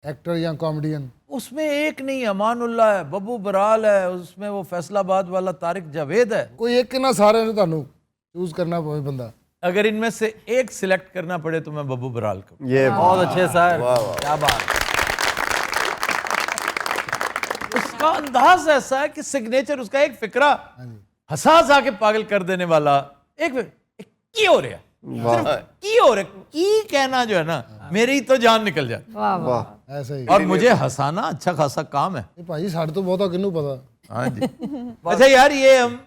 actor या कॉमेडियन उसमें एक नहीं, अमानुल्लाह है, बब्बू बराल है, उसमें वो फैसलाबाद वाला तारिक जावेद है। कोई एक ना सारे ने ਤੁਹਾਨੂੰ चूज करना पवे बंदा। अगर इनमें से एक सिलेक्ट करना पड़े तो मैं बब्बू बराल को। ये बहुत अच्छे सर, क्या बात। उसका अंदाज ऐसा है कि सिग्नेचर उसका एक फिक्रा हंसा हंसा के पागल कर देने वाला। एक की हो रहा की हो रहा की कहना जो है ना, मेरी तो जान निकल जाती। वाह वाह। ऐसा ही। और मुझे हंसाना अच्छा खासा काम है। ये भाई साढ़े तो बहुत किन्नू पता। हाँ जी। अच्छा यार, ये हम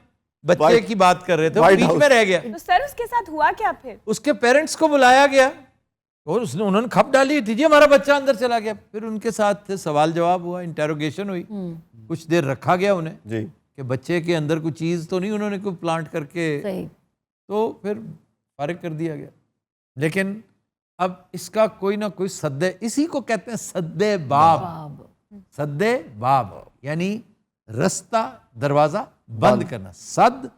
बच्चे की बात कर रहे थे, वो बीच में रह गया। तो सर उसके साथ हुआ क्या फिर? उसके पेरेंट्स को बुलाया गया और उन्होंने खप डाली थी, जी हमारा बच्चा अंदर चला गया। फिर उनके साथ सवाल जवाब हुआ, इंटेरोगेशन हुई, कुछ देर रखा गया उन्हें जी कि बच्चे के अंदर कोई चीज़ तो नहीं उन्होंने कोई प्लांट करके, तो फिर फारिग कर दिया गया। लेकिन अब इसका कोई ना कोई सद्दे, इसी को कहते हैं सद्दे बाब। सद्दे बाब यानी रास्ता, दरवाजा बंद करना। सद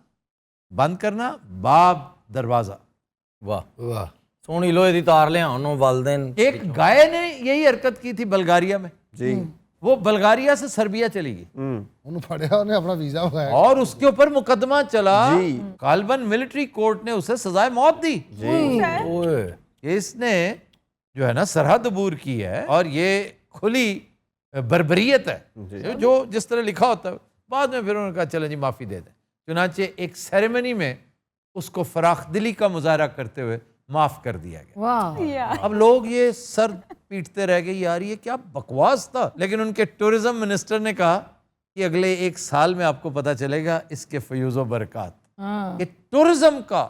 बंद करना, बाब दरवाजा। वाह वाह, सोनी लोहे दी तार ले आनो वालदेन। एक गाय ने यही हरकत की थी बल्गारिया में जी। वो बल्गारिया से सर्बिया चली गई, ਉਹਨੂੰ ਫੜਿਆ, ਉਹਨੇ ਆਪਣਾ ਵੀਜ਼ਾ ਵਿਖਾਇਆ और उसके ऊपर मुकदमा चला। कालबन मिलिट्री कोर्ट ने उसे सजाए मौत दी। ये इसने जो है ना सरहद अबूर की है और ये खुली बर्बरियत है, जो जिस तरह लिखा होता है। बाद में फिर उन्होंने कहा चलें जी माफ़ी दे दें। चुनांचे एक सेरेमनी में उसको फराख दिली का मुजाहरा करते हुए माफ़ कर दिया गया। अब लोग ये सर पीटते रह गए, यार ये क्या बकवास था। लेकिन उनके टूरिज्म मिनिस्टर ने कहा कि अगले 1 साल में आपको पता चलेगा इसके फयूज़ बरक़ात, कि टूरिज्म का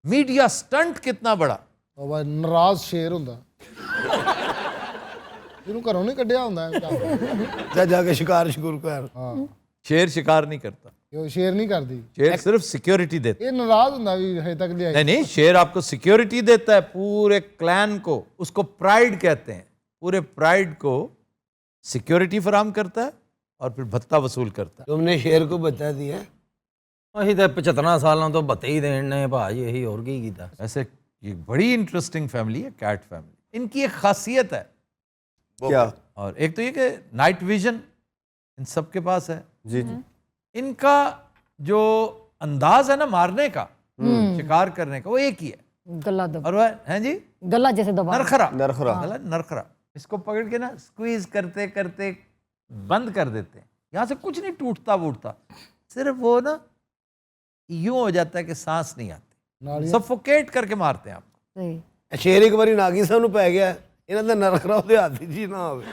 मीडिया स्टंट कितना बड़ा। ਉਹ ਵਾ ਨਾਰਾਜ਼ ਸ਼ੇਰ ਹੁੰਦਾ, ਇਹਨੂੰ ਘਰੋਂ ਨਹੀਂ ਕੱਢਿਆ ਹੁੰਦਾ जा जाके शिकार शिकुर कर। ਹਾਂ, शेर शिकार नहीं करता, ਇਹ ਸ਼ੇਰ ਨਹੀਂ ਕਰਦੀ, शेर सिर्फ सिक्योरिटी देता ਇਹ ਨਾਰਾਜ਼ ਹੁੰਦਾ ਵੀ ਹਜੇ तक है। ਲਿਆਈ। नहीं, शेर आपको सिक्योरिटी देता है पूरे क्लैन को, उसको प्राइड कहते हैं। पूरे प्राइड को सिक्योरिटी फराम करता है और फिर भत्ता वसूल करता है। तुमने शेर को बता दिया। ਅਸੀਂ ਤਾਂ 75 ਸਾਲਾਂ ਤੋਂ ਬੱਤੇ ही देन ने भाई, यही और की कीता। ऐसे ये बड़ी इंटरेस्टिंग फैमिली है कैट फैमिली। इनकी एक खासियत है क्या? और एक तो ये कि नाइट विजन इन सब के पास है। जी जी। इनका जो अंदाज है ना मारने का, शिकार करने का, वो एक ही है। गला दब, और वह है जी गला जैसे दबा, नरखरा। नरखरा। गला नरखरा। इसको पकड़ के ना स्क्वीज करते करते बंद कर देते हैं। यहाँ से कुछ नहीं टूटता वूटता, सिर्फ वो ना यूं हो जाता है कि सांस नहीं आती, सफोकेट करके मारते हैं आपको। सही। शेर एक बारी नागी साहब ਨੂੰ ਪੈ ਗਿਆ, ਇਹਨਾਂ ਦਾ ਨਰਖਰਾ ਉਹਦੇ ਹੱਥ 'ਚ ਹੀ ਨਾ ਹੋਵੇ।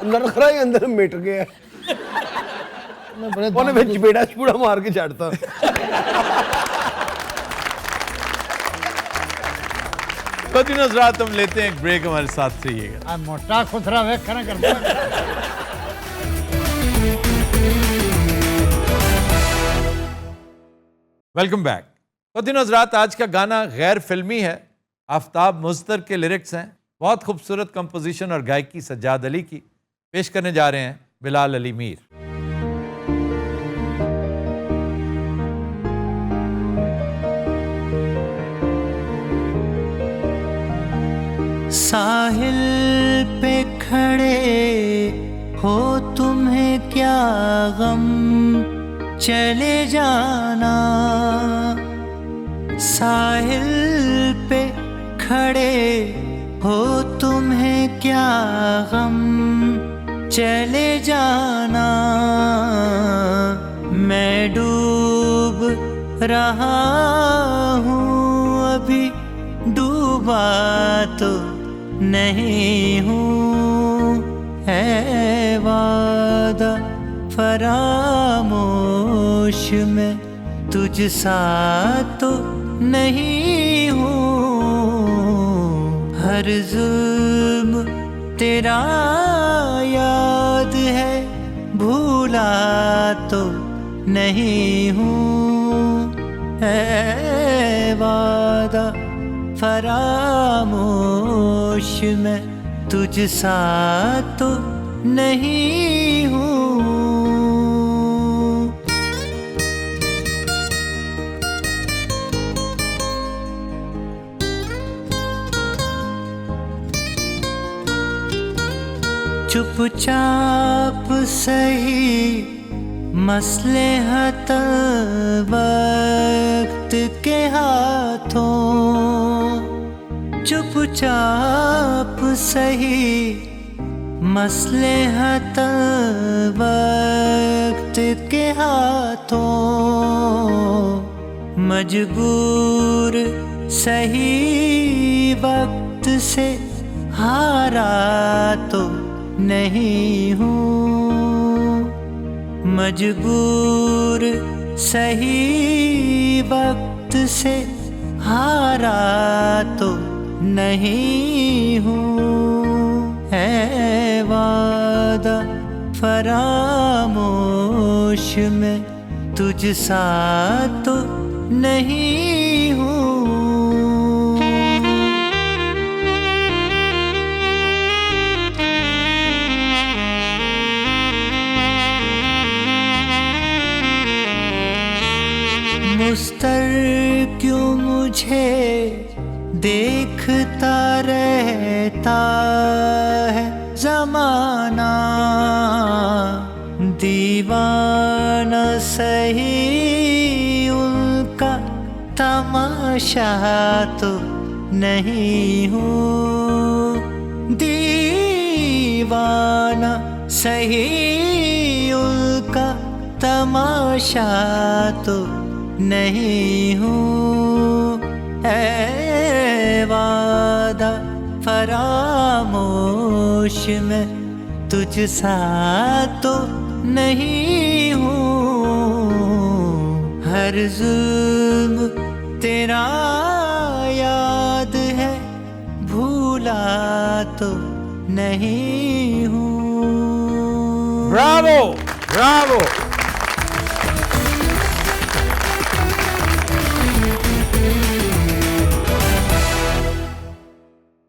ਨਰਖਰਾ ਹੀ ਅੰਦਰ ਮਿਟ ਗਿਆ, ਉਹਨੇ ਵਿੱਚ ਚਪੇੜਾ ਚਪੂੜਾ ਮਾਰ ਕੇ ਛੱਡਤਾ। दिन रात हम लेते हैं एक ब्रेक, हमारे साथ रहिएगा। मोटा खुसरा वेख ना करता। Welcome back. दिन रात आज का गाना गैर फिल्मी है, आफ्ताब मुज़्तर के लिरिक्स हैं, बहुत खूबसूरत कंपोजिशन और गायकी सज्जाद अली की। पेश करने जा रहे हैं बिलाल अली मीर। साहिल पे खड़े हो तुम्हें क्या गम, चले जाना। साहिल पे खड़े हो तुम्हें क्या गम, चले जाना। मैं डूब रहा हूँ अभी डूबा तो नहीं हूँ, है वादा फरामोश में तुझ सा तो नहीं हूँ। हर जुल्म तेरा याद है, भूला तो नहीं हूँ, है वादा फरामोश में तुझ सा तो नहीं हूँ। चुपचाप सही मसलहत वक्त के हाथों, चुपचाप सही मसलहत वक्त के हाथों। मजबूर सही वक्त से हारा तो नहीं हूँ, मजबूर सही वक्त से हारा तो नहीं हूँ, है वादा फरामोश में तुझ सा तो नहीं हूँ। मुस्तर क्यों मुझे देखता रहता है ज़माना, दीवाना सही उनका तमाशा तो नहीं हूँ, दीवाना सही उनका तमाशा तो नहीं हूँ, है वादा फरामोश में तुझ सा तो नहीं हूँ, हर जुल्म तेरा याद है भूला तो नहीं हूँ। Bravo Bravo